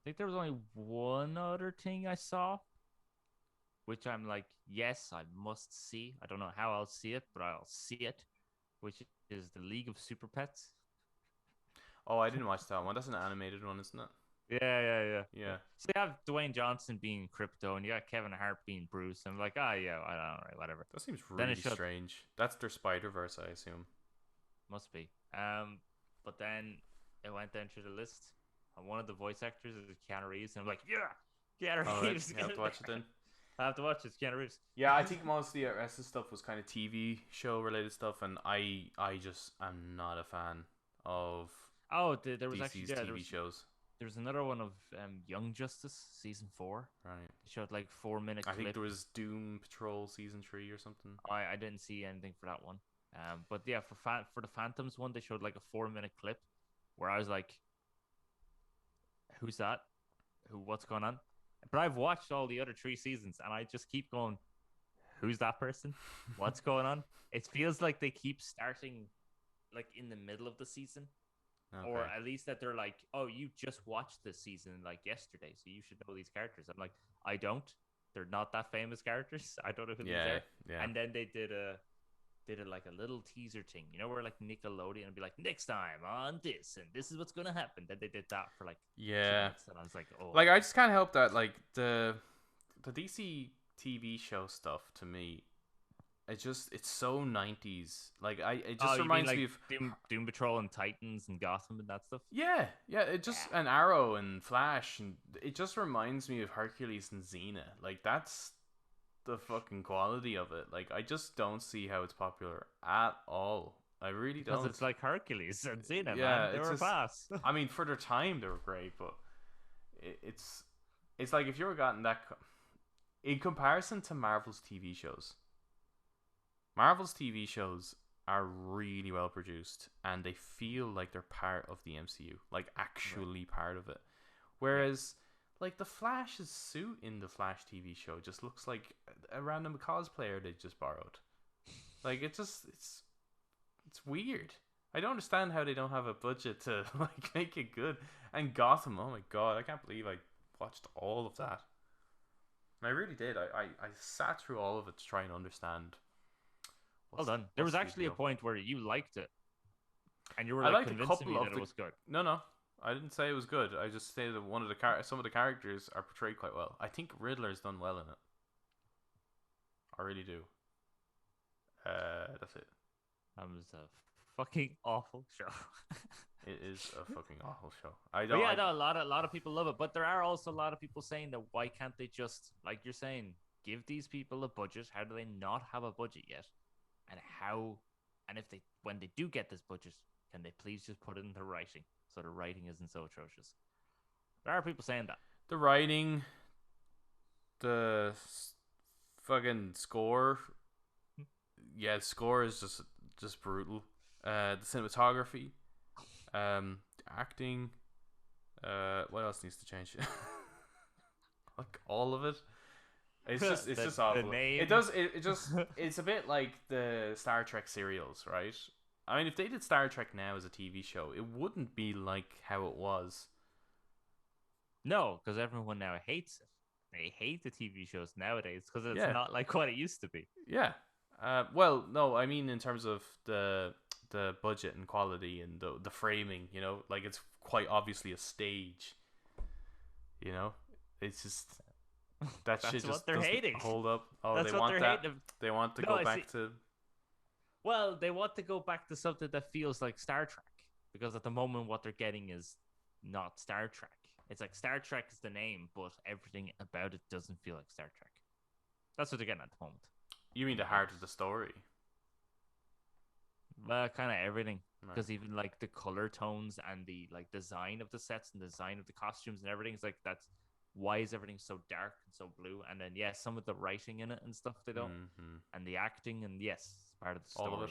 think there was only one other thing I saw, which I'm like, yes, I must see. I don't know how I'll see it, but I'll see it, which is the League of Super Pets. Oh, I didn't watch that one. That's an animated one, isn't it? Yeah. So you have Dwayne Johnson being Krypto, and you got Kevin Hart being Bruce. And I'm like, I don't know, whatever. That seems really strange. That's their Spider-Verse, I assume. Must be. But then it went down through the list, and one of the voice actors is Keanu Reeves, and I'm like, Keanu Reeves. You have to watch it then. I have to watch it. It's Keanu Reeves. Yeah, I think most of the rest of stuff was kind of TV show related stuff, and I just am not a fan of there was DC's actually TV shows. There was another one of Young Justice season 4. Right. It showed like 4-minute clip. I think there was Doom Patrol season 3 or something. I didn't see anything for that one. But yeah, for the Phantoms one, they showed like a 4-minute clip where I was like, "Who's that? What's going on?" But I've watched all the other 3 seasons, and I just keep going, "Who's that person? What's going on?" It feels like they keep starting like in the middle of the season. Okay. Or at least that they're like, oh, you just watched this season like yesterday, so you should know these characters. I'm like, I don't. They're not that famous characters. I don't know who these are. Yeah. And then they did like a little teaser thing, you know, where like Nickelodeon would be like, next time on this, and this is what's gonna happen. Then they did that for like 2 minutes, and I was like, oh. Like I just can't help that like the DC TV show stuff to me. It's so 90s. Like it just reminds me of Doom Patrol and Titans and Gotham and that stuff. Yeah, it just and Arrow and Flash, and it just reminds me of Hercules and Xena. Like that's the fucking quality of it. Like I just don't see how it's popular at all. I really don't. Because it's like Hercules and Xena, man. They were fast. I mean, for their time they were great, but it's like if you were gotten that in comparison to Marvel's TV shows. Marvel's TV shows are really well produced and they feel like they're part of the MCU, like actually part of it. Whereas like the Flash's suit in the Flash TV show just looks like a random cosplayer they just borrowed. Like it's weird. I don't understand how they don't have a budget to like make it good. And Gotham, oh my god, I can't believe I watched all of that. And I really did. I sat through all of it to try and understand. Well done. There was actually a point where you liked it, and you were I like liked convincing me that it was good. No, I didn't say it was good. I just say that some of the characters are portrayed quite well. I think Riddler's done well in it. I really do. That's it. That was a fucking awful show. It is a fucking awful show. No, a lot of people love it, but there are also a lot of people saying that why can't they just, like you're saying, give these people a budget? How do they not have a budget yet? And if they, when they do get this budget, can they please just put it in the writing so the writing isn't so atrocious? There are people saying that. The writing, the fucking score, the score is just brutal. The cinematography, acting, what else needs to change? Like all of it. It's just awful. It's a bit like the Star Trek serials, right? I mean, if they did Star Trek now as a TV show, it wouldn't be like how it was. No, because everyone now hates it. They hate the TV shows nowadays because it's not like what it used to be. Yeah. Well, no, I mean in terms of the budget and quality and the framing, you know, like it's quite obviously a stage. You know, it's just that shit just what they're hating. Hold up. Oh, That's they want that. Hating. They want to go back to. Well, they want to go back to something that feels like Star Trek because at the moment what they're getting is not Star Trek. It's like Star Trek is the name, but everything about it doesn't feel like Star Trek. That's what they're getting at the moment. You mean the heart of the story? Kind of everything, because even like the color tones and the like design of the sets and design of the costumes and everything is like that's why is everything so dark and so blue? And then some of the writing in it and stuff they don't, and the acting and it's part of the story. All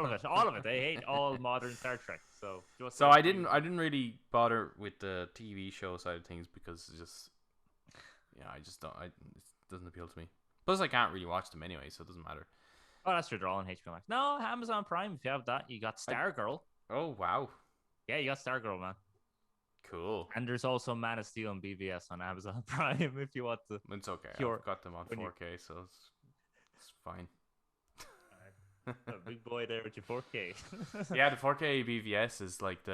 of it, all of it. They hate all modern Star Trek. So I didn't really bother with the TV show side of things because it just it doesn't appeal to me. Plus, I can't really watch them anyway, so it doesn't matter. Oh, that's true. They're all on HBO Max. No, Amazon Prime. If you have that, you got Stargirl. Oh wow. Yeah, you got Stargirl, man. Cool. And there's also Man of Steel and BVS on Amazon Prime if you want to. It's okay. I've got them on 4K, so it's fine. A big boy there with your 4K. Yeah, the 4K BVS is like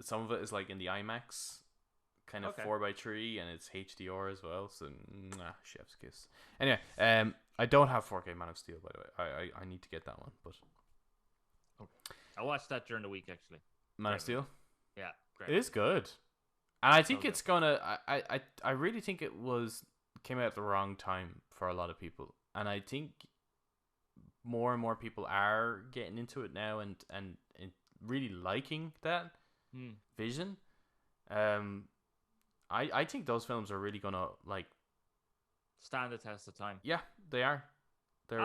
some of it is like in the IMAX kind of 4:3 and it's HDR as well, so chef's kiss. Anyway, I don't have 4K Man of Steel, by the way. I need to get that one, but I watched that during the week actually. Man of Steel? Yeah, great. It is good. And I think it's gonna I really think it came out at the wrong time for a lot of people. And I think more and more people are getting into it now and really liking that vision. I think those films are really gonna like stand the test of time. Yeah, they are. They're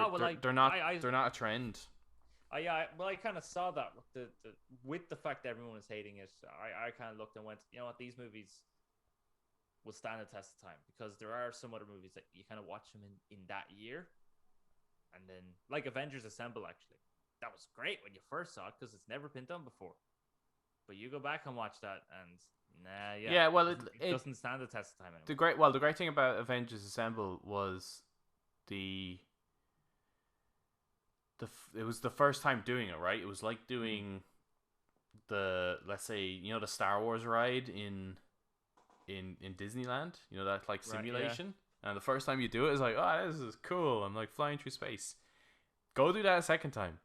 not a trend. I kind of saw that with the fact that everyone is hating it. I kind of looked and went, you know what, these movies will stand the test of time because there are some other movies that you kind of watch them in that year, and then like Avengers Assemble actually, that was great when you first saw it because it's never been done before, but you go back and watch that and. Well, it doesn't stand the test of time anymore. The great thing about Avengers Assemble was it was the first time doing it, right? It was like doing let's say, the Star Wars ride in Disneyland, that like simulation. Yeah. And the first time you do it, it's like, oh, this is cool. I'm like flying through space. Go do that a second time.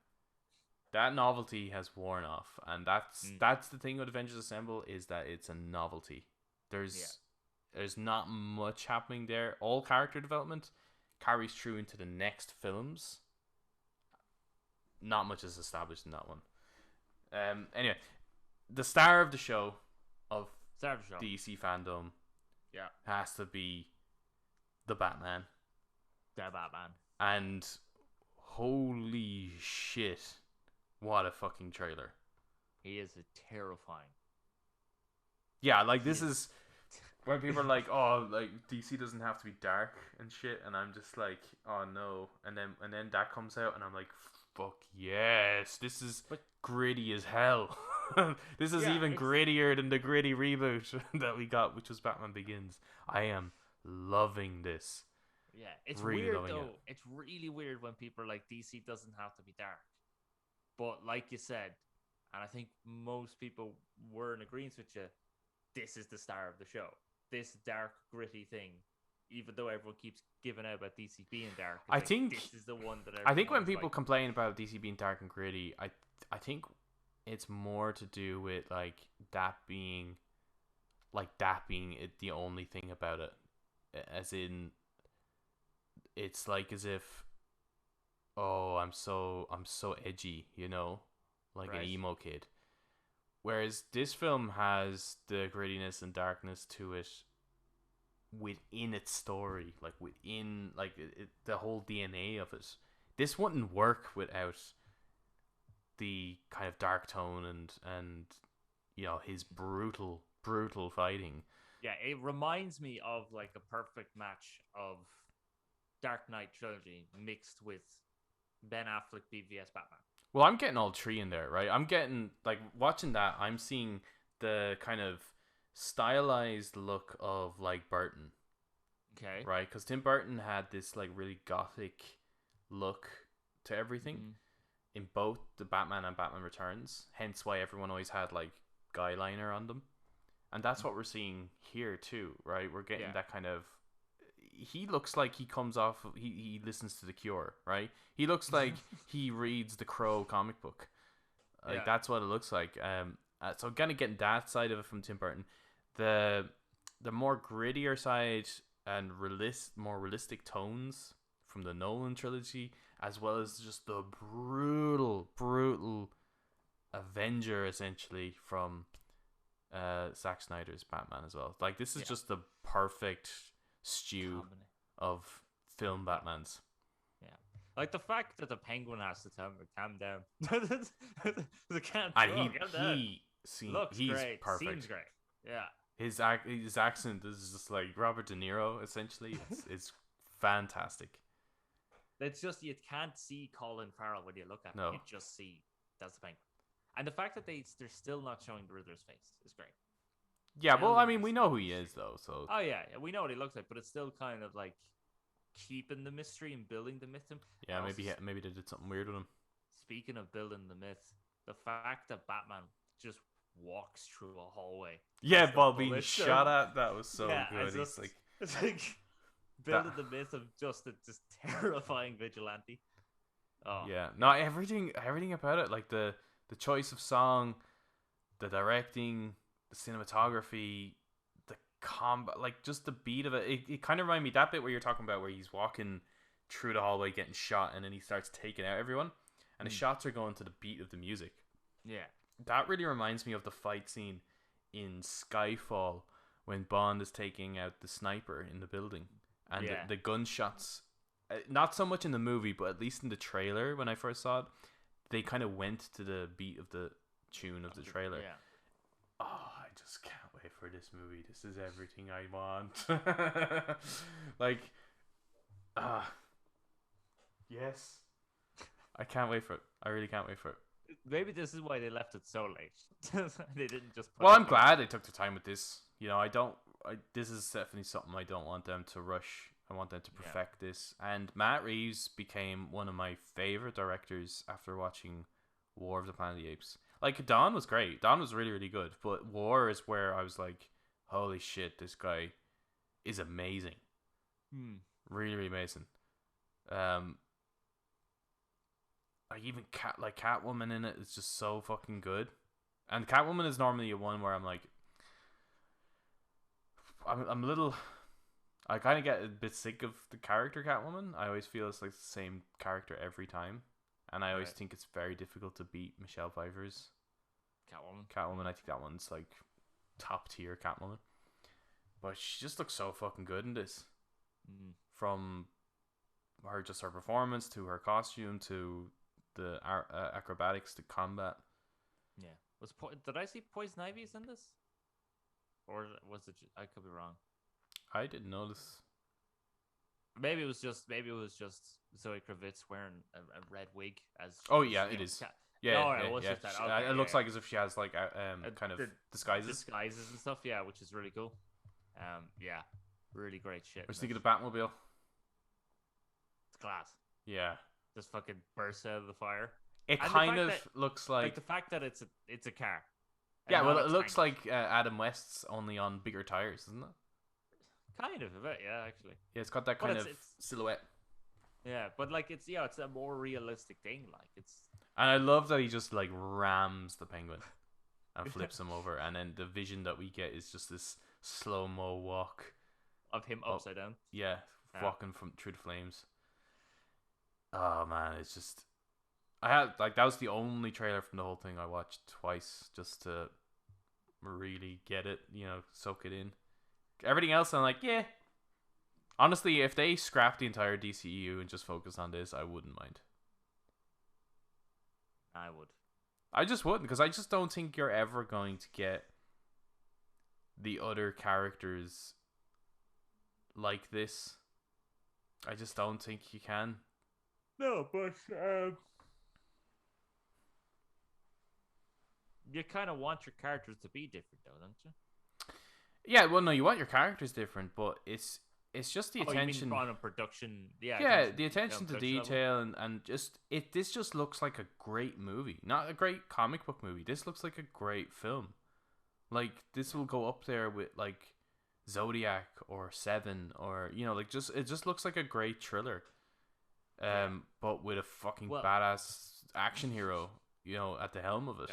That novelty has worn off, and that's the thing with Avengers Assemble is that it's a novelty. There's not much happening there. All character development carries through into the next films. Not much is established in that one. Anyway, the star of the show of Star of the show. DC Fandome Yeah. has to be the Batman. The Batman. And holy shit, what a fucking trailer. He is terrifying. Yeah, like this is when people are like, oh, like DC doesn't have to be dark and shit, and I'm just like, oh no, and then that comes out, and I'm like, fuck yes, this is gritty as hell. This is even grittier than the gritty reboot that we got, which was Batman Begins. I am loving this. Yeah, it's really weird though. It's really weird when people are like, DC doesn't have to be dark, but like you said, and I think most people were in agreement with you, this is the star of the show. This dark, gritty thing, even though everyone keeps giving out about DC being dark, I think this is the one that I think when people complain about DC being dark and gritty, I think it's more to do with that being the only thing about it, as in it's like as if, oh, I'm so edgy, like an emo kid. Whereas this film has the grittiness and darkness to it within its story, like within the whole DNA of it. This wouldn't work without the kind of dark tone and his brutal fighting. Yeah, it reminds me of like a perfect match of Dark Knight trilogy mixed with Ben Affleck BVS Batman. Well, I'm getting all three in there, right? I'm getting, watching that, I'm seeing the kind of stylized look of, Burton. Okay. Right? Because Tim Burton had this, really gothic look to everything in both the Batman and Batman Returns. Hence why everyone always had, guy liner on them. And that's what we're seeing here, too, right? We're getting that kind of... He looks like he comes off... He listens to The Cure, right? He looks like he reads the Crow comic book. That's what it looks like. So I'm kind of getting that side of it from Tim Burton. The more grittier side and more realistic tones from the Nolan trilogy, as well as just the brutal Avenger, essentially, from Zack Snyder's Batman as well. This is just the perfect stew of film Batmans. Yeah, like the fact that the Penguin has to tell him to calm down. He's great. Perfect. Seems great. Yeah, his accent is just like Robert De Niro. Essentially, it's fantastic. It's just you can't see Colin Farrell when you look at him. You just see that's the Penguin. And the fact that they're still not showing the Riddler's face is great. Yeah, well, I mean, we know who he is, though. So. Oh yeah, we know what he looks like, but it's still kind of like keeping the mystery and building the myth. Yeah, maybe they did something weird with him. Speaking of building the myth, the fact that Batman just walks through a hallway. Yeah, while being shot at, that was so good. It's like building the myth of just a terrifying vigilante. Oh yeah, no, everything about it, like the choice of song, the directing, the cinematography, the combat, just the beat of it. It kind of reminded me that bit where you're talking about where he's walking through the hallway getting shot and then he starts taking out everyone and the shots are going to the beat of the music. Yeah. That really reminds me of the fight scene in Skyfall when Bond is taking out the sniper in the building and the gunshots, not so much in the movie, but at least in the trailer when I first saw it, they kind of went to the beat of the tune of the trailer. Yeah. Oh, I just can't wait for this movie. This is everything I want. Yes. I can't wait for it. I really can't wait for it. Maybe this is why they left it so late. They didn't just put I'm glad they took the time with this. This is definitely something I don't want them to rush. I want them to perfect this. And Matt Reeves became one of my favorite directors after watching War of the Planet of the Apes. Dawn was great. Dawn was really, really good. But War is where I was like, holy shit, this guy is amazing. Really, really amazing. Even Catwoman in it is just so fucking good. And Catwoman is normally a one where I'm like, I'm a little... I kind of get a bit sick of the character Catwoman. I always feel it's the same character every time. And I always think it's very difficult to beat Michelle Pfeiffer's Catwoman. I think that one's top tier Catwoman. But she just looks so fucking good in this. Mm. From her performance to her costume to the acrobatics to combat. Yeah. Did I see Poison Ivy's in this? Or was it? I could be wrong. I didn't notice. Maybe it was just Zoe Kravitz wearing a red wig as. Oh yeah, it is. Yeah, yeah. Just that. Okay, it looks like as if she has like kind of disguises and stuff. Yeah, which is really cool. Yeah, really great shit. I was thinking of the Batmobile. It's class. Yeah, just fucking bursts out of the fire. It kind of looks like the fact that it's a car. Yeah, well, it looks like Adam West's, only on bigger tires, isn't it? Kind of a bit, yeah, actually. Yeah, it's got that kind of silhouette. Yeah, but like it's a more realistic thing. Like it's. And I love that he just like rams the penguin and flips him over, and then the vision that we get is just this slow-mo walk of him upside down. Yeah, walking through the flames. Oh man, it's just. I had that was the only trailer from the whole thing I watched twice just to really get it, soak it in. Everything else, I'm like, yeah. Honestly, if they scrap the entire DCEU and just focus on this, I wouldn't mind. I would. I just wouldn't, because I just don't think you're ever going to get the other characters like this. I just don't think you can. No, but you kind of want your characters to be different, though, don't you? Yeah, well, no, you want your characters different, but it's just the attention. You mean on production? Yeah, the attention to detail and just this just looks like a great movie, not a great comic book movie. This looks like a great film. Like this will go up there with like Zodiac or Seven or it just looks like a great thriller. But with a fucking badass action hero, at the helm of it.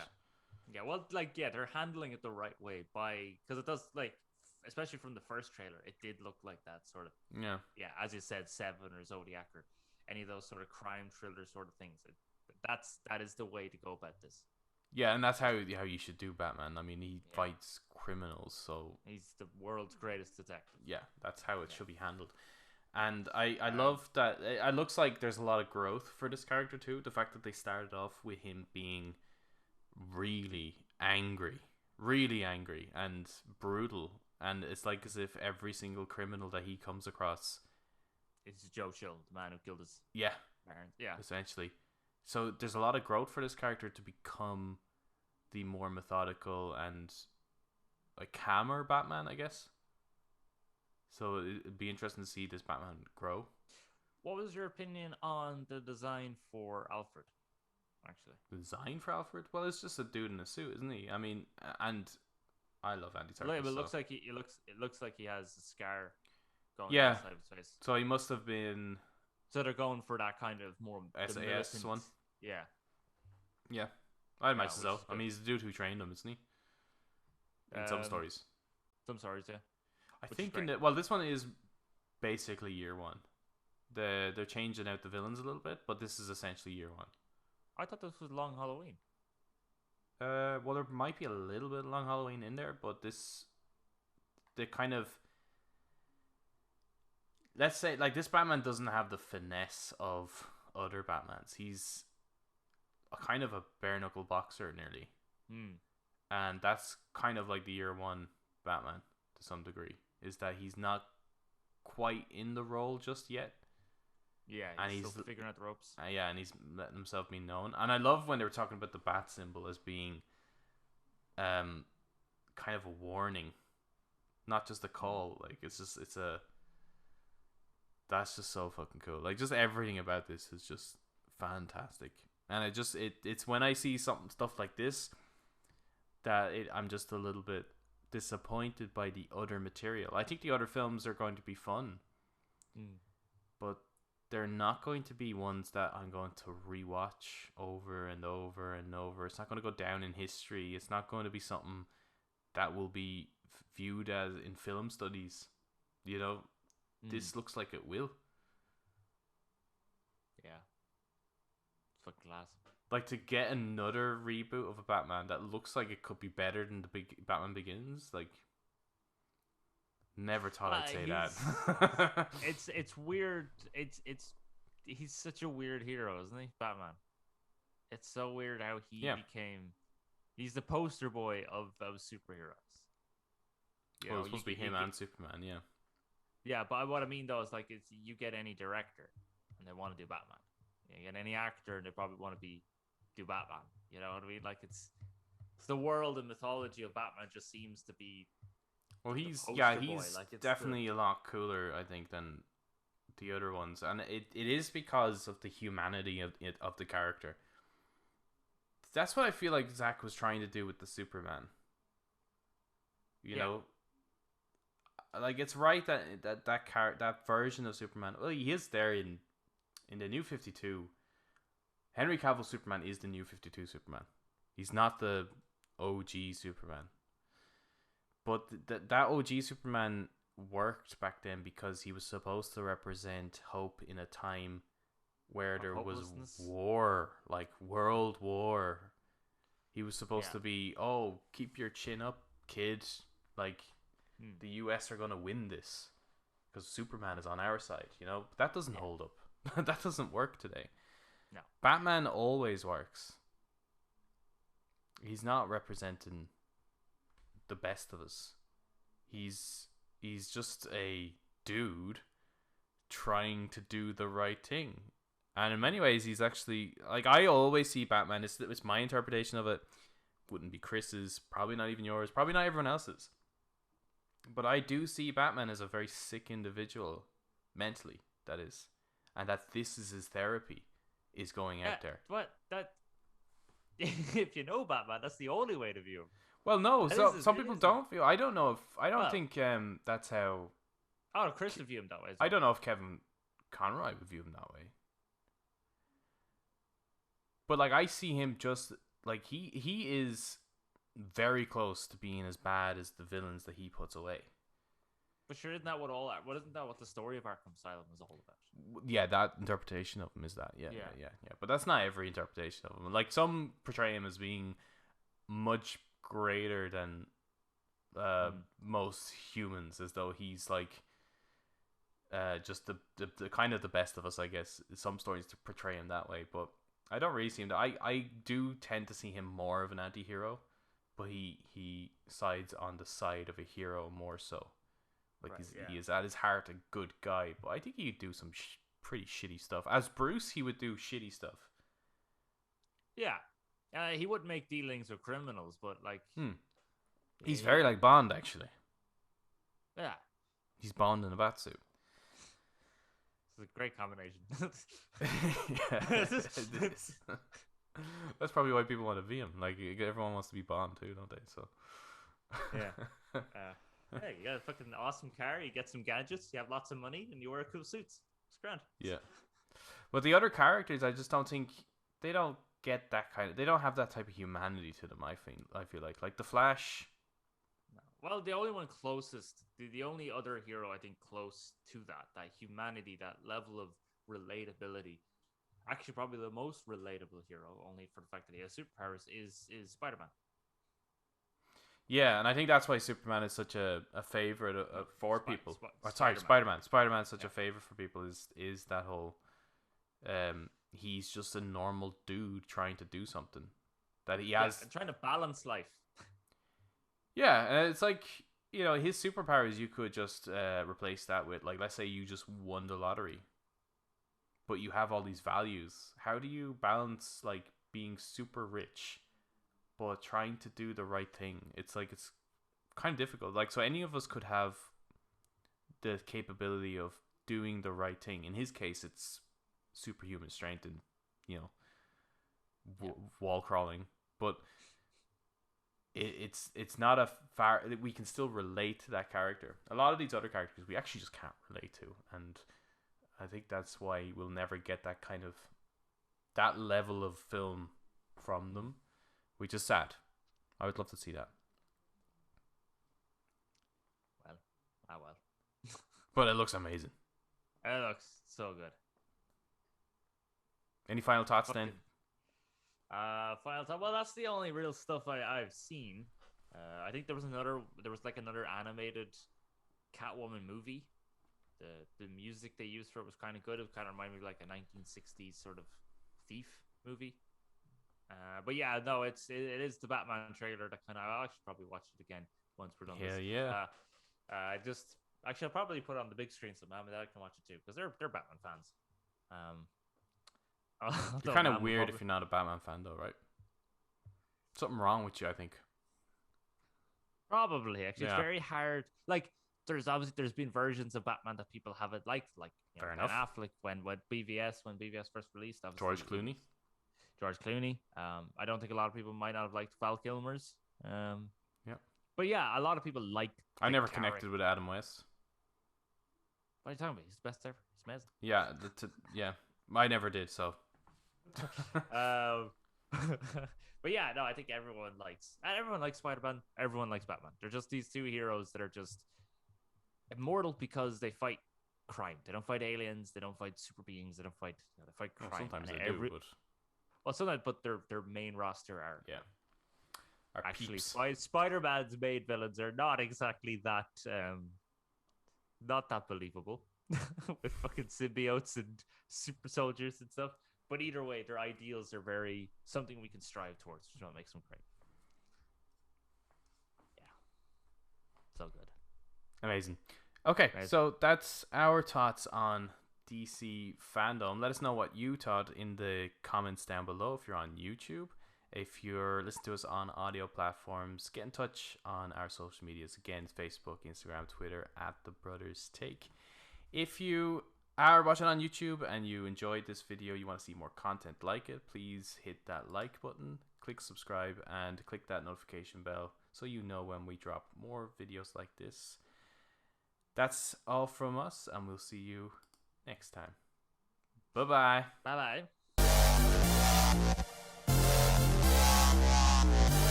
Yeah, well, they're handling it the right way because it does, especially from the first trailer, it did look like that sort of. Yeah, as you said, Seven or Zodiac or any of those sort of crime thriller sort of things. That is the way to go about this. Yeah, and that's how you should do Batman. I mean, he fights criminals, so he's the world's greatest detective. Yeah, that's how it should be handled. And I love that it looks like there's a lot of growth for this character too. The fact that they started off with him being really angry and brutal, and it's like as if every single criminal that he comes across is Joe Chill, the man who killed his parents. Yeah, essentially. So there's a lot of growth for this character to become the more methodical and calmer Batman, I guess. So it'd be interesting to see this Batman grow. What was your opinion on the design for Alfred? Actually, design for Alfred? Well, it's just a dude in a suit, isn't he? I mean, and I love Andy Serkis. It looks like it looks like he has a scar going down the side of his face. So he must have been. So they're going for that kind of more SAS one. Yeah. Yeah, I'd imagine so. I mean, he's the dude who trained him, isn't he? In some stories. Some stories, yeah. I think this one is basically year one. They're changing out the villains a little bit, but this is essentially year one. I thought this was Long Halloween. Well, there might be a little bit of Long Halloween in there, but the kind of, let's say, this Batman doesn't have the finesse of other Batmans. He's a kind of a bare knuckle boxer nearly, and that's kind of like the year one Batman to some degree. Is that he's not quite in the role just yet. Yeah, he's still figuring out the ropes. Yeah, and he's letting himself be known. And I love when they were talking about the bat symbol as being kind of a warning, not just a call. That's just so fucking cool. Just everything about this is just fantastic. And it's when I see stuff like this that I'm just a little bit disappointed by the other material. I think the other films are going to be fun, but they're not going to be ones that I'm going to rewatch over and over and over. It's not going to go down in history. It's not going to be something that will be viewed as in film studies. This looks like it will. Yeah. It's fucking class. like to get another reboot of a Batman that looks like it could be better than the big Batman Begins. Like, never thought I'd say that. It's weird. It's he's such a weird hero, isn't he, Batman? It's so weird how he became. He's the poster boy of superheroes. Well, it's supposed to be him and Superman, yeah. Yeah, but what I mean though is like it's you get any director and they want to do Batman. You get any actor and they probably want to do Batman. You know what I mean? Like it's the world and mythology of Batman just seems to be. Well, he's like, definitely a lot cooler, I think, than the other ones, and it is because of the humanity of the character. That's what I feel like Zack was trying to do with the Superman. You know, like it's right that version of Superman. Well, he is there in the New 52. Henry Cavill's Superman is the New 52 Superman. He's not the OG Superman. But that OG Superman worked back then because he was supposed to represent hope in a time where there was war, like world war. He was supposed to be, oh, keep your chin up, kid. Like, the US are going to win this because Superman is on our side, you know? But that doesn't hold up. That doesn't work today. No. Batman always works. He's not representing the best of us. He's just a dude trying to do the right thing. And in many ways, he's actually, like, I always see Batman, it's my interpretation of it. Wouldn't be Chris's, probably not even yours, probably not everyone else's. But I do see Batman as a very sick individual, mentally, that is. And that this is his therapy, is going out there. But that, if you know Batman, that's the only way to view him. Well, no, some people don't feel, I don't know if, I don't think that's how. Oh, Kris would view him that way. I don't know if Kevin Conroy would view him that way. But, like, I see him just, like, he is very close to being as bad as the villains that he puts away. But sure, isn't that what the story of Arkham Asylum is all about? Yeah, that interpretation of him is that. Yeah. But that's not every interpretation of him. Like, some portray him as being much greater than most humans, as though he's, like, just the kind of the best of us, I guess. Some stories to portray him that way, but I don't really see him. I do tend to see him more of an anti-hero, but he sides on the side of a hero more so. Like, he is at his heart a good guy, but I think he'd do some pretty shitty stuff. As Bruce, he would do shitty stuff. Yeah. He wouldn't make dealings with criminals, but, like... He's very like Bond, actually. Yeah. He's Bond in a batsuit. It's a great combination. Yeah, that's probably why people want to be him. Like, everyone wants to be Bond too, don't they? So yeah. Hey, you got a fucking awesome car, you get some gadgets, you have lots of money, and you wear cool suits. It's grand. Yeah. But the other characters, I just don't think they don't get that kind of. They don't have that type of humanity to them. I feel like the Flash. Well, the only one closest, the only other hero I think close to that humanity, that level of relatability, actually probably the most relatable hero, only for the fact that he has superpowers, is Spider-Man. Yeah, and I think that's why Superman is such a favorite for people. Spider-Man. Spider-Man. Spider-Man's such a favorite for people is that whole. He's just a normal dude trying to do something that he has, and trying to balance life. Yeah, and it's like, you know, his superpowers, you could just replace that with, like, let's say you just won the lottery, but you have all these values. How do you balance, like, being super rich but trying to do the right thing? It's like, it's kind of difficult. Like, so any of us could have the capability of doing the right thing. In his case, it's superhuman strength and, you know, wall crawling, but it's not a far. We can still relate to that character. A lot of these other characters we actually just can't relate to, and I think that's why we'll never get that kind of that level of film from them, which is sad. I would love to see that. Well. But it looks amazing. It looks so good. Any final thoughts then? Final Top. Well, that's the only real stuff I've seen. I think there was another animated Catwoman movie. The music they used for it was kind of good. It kind of reminded me of like a 1960s sort of thief movie. But yeah, no, it is the Batman trailer that kind of I should probably watch it again once we're done. Yeah. I'll probably put it on the big screen so Mom and Dad can watch it too because they're Batman fans. You're kind of weird if you're not a Batman fan, though, right? Something wrong with you, I think. Probably, actually, it's very hard. Like, there's been versions of Batman that people haven't liked, like Fair Ben enough. Affleck when BVS first released. George Clooney. I don't think a lot of people might not have liked Val Kilmer's. Yeah. But yeah, a lot of people like. I never connected with Adam West. What are you talking about? He's the best ever. He's amazing. Yeah, yeah. I never did, so. But yeah, no, I think everyone likes Spider-Man. Everyone likes Batman. They're just these two heroes that are just immortal because they fight crime. They don't fight aliens. They don't fight super beings. They don't fight. They fight crime. Well, sometimes they do, but. Well, sometimes, but their main roster are actually peeps. Spider-Man's main villains are not exactly that not that believable with fucking symbiotes and super soldiers and stuff. But either way, their ideals are very something we can strive towards, which is what makes them great. Yeah, so good, amazing. Okay, so that's our thoughts on DC Fandome. Let us know what you thought in the comments down below if you're on YouTube. If you're listening to us on audio platforms, get in touch on our social medias. Again, Facebook, Instagram, Twitter, @TheBrothersTake. If you are watching on YouTube and you enjoyed this video, you want to see more content like it, please hit that like button, click subscribe, and click that notification bell so you know when we drop more videos like this. That's all from us, and we'll see you next time. Bye-bye. Bye-bye.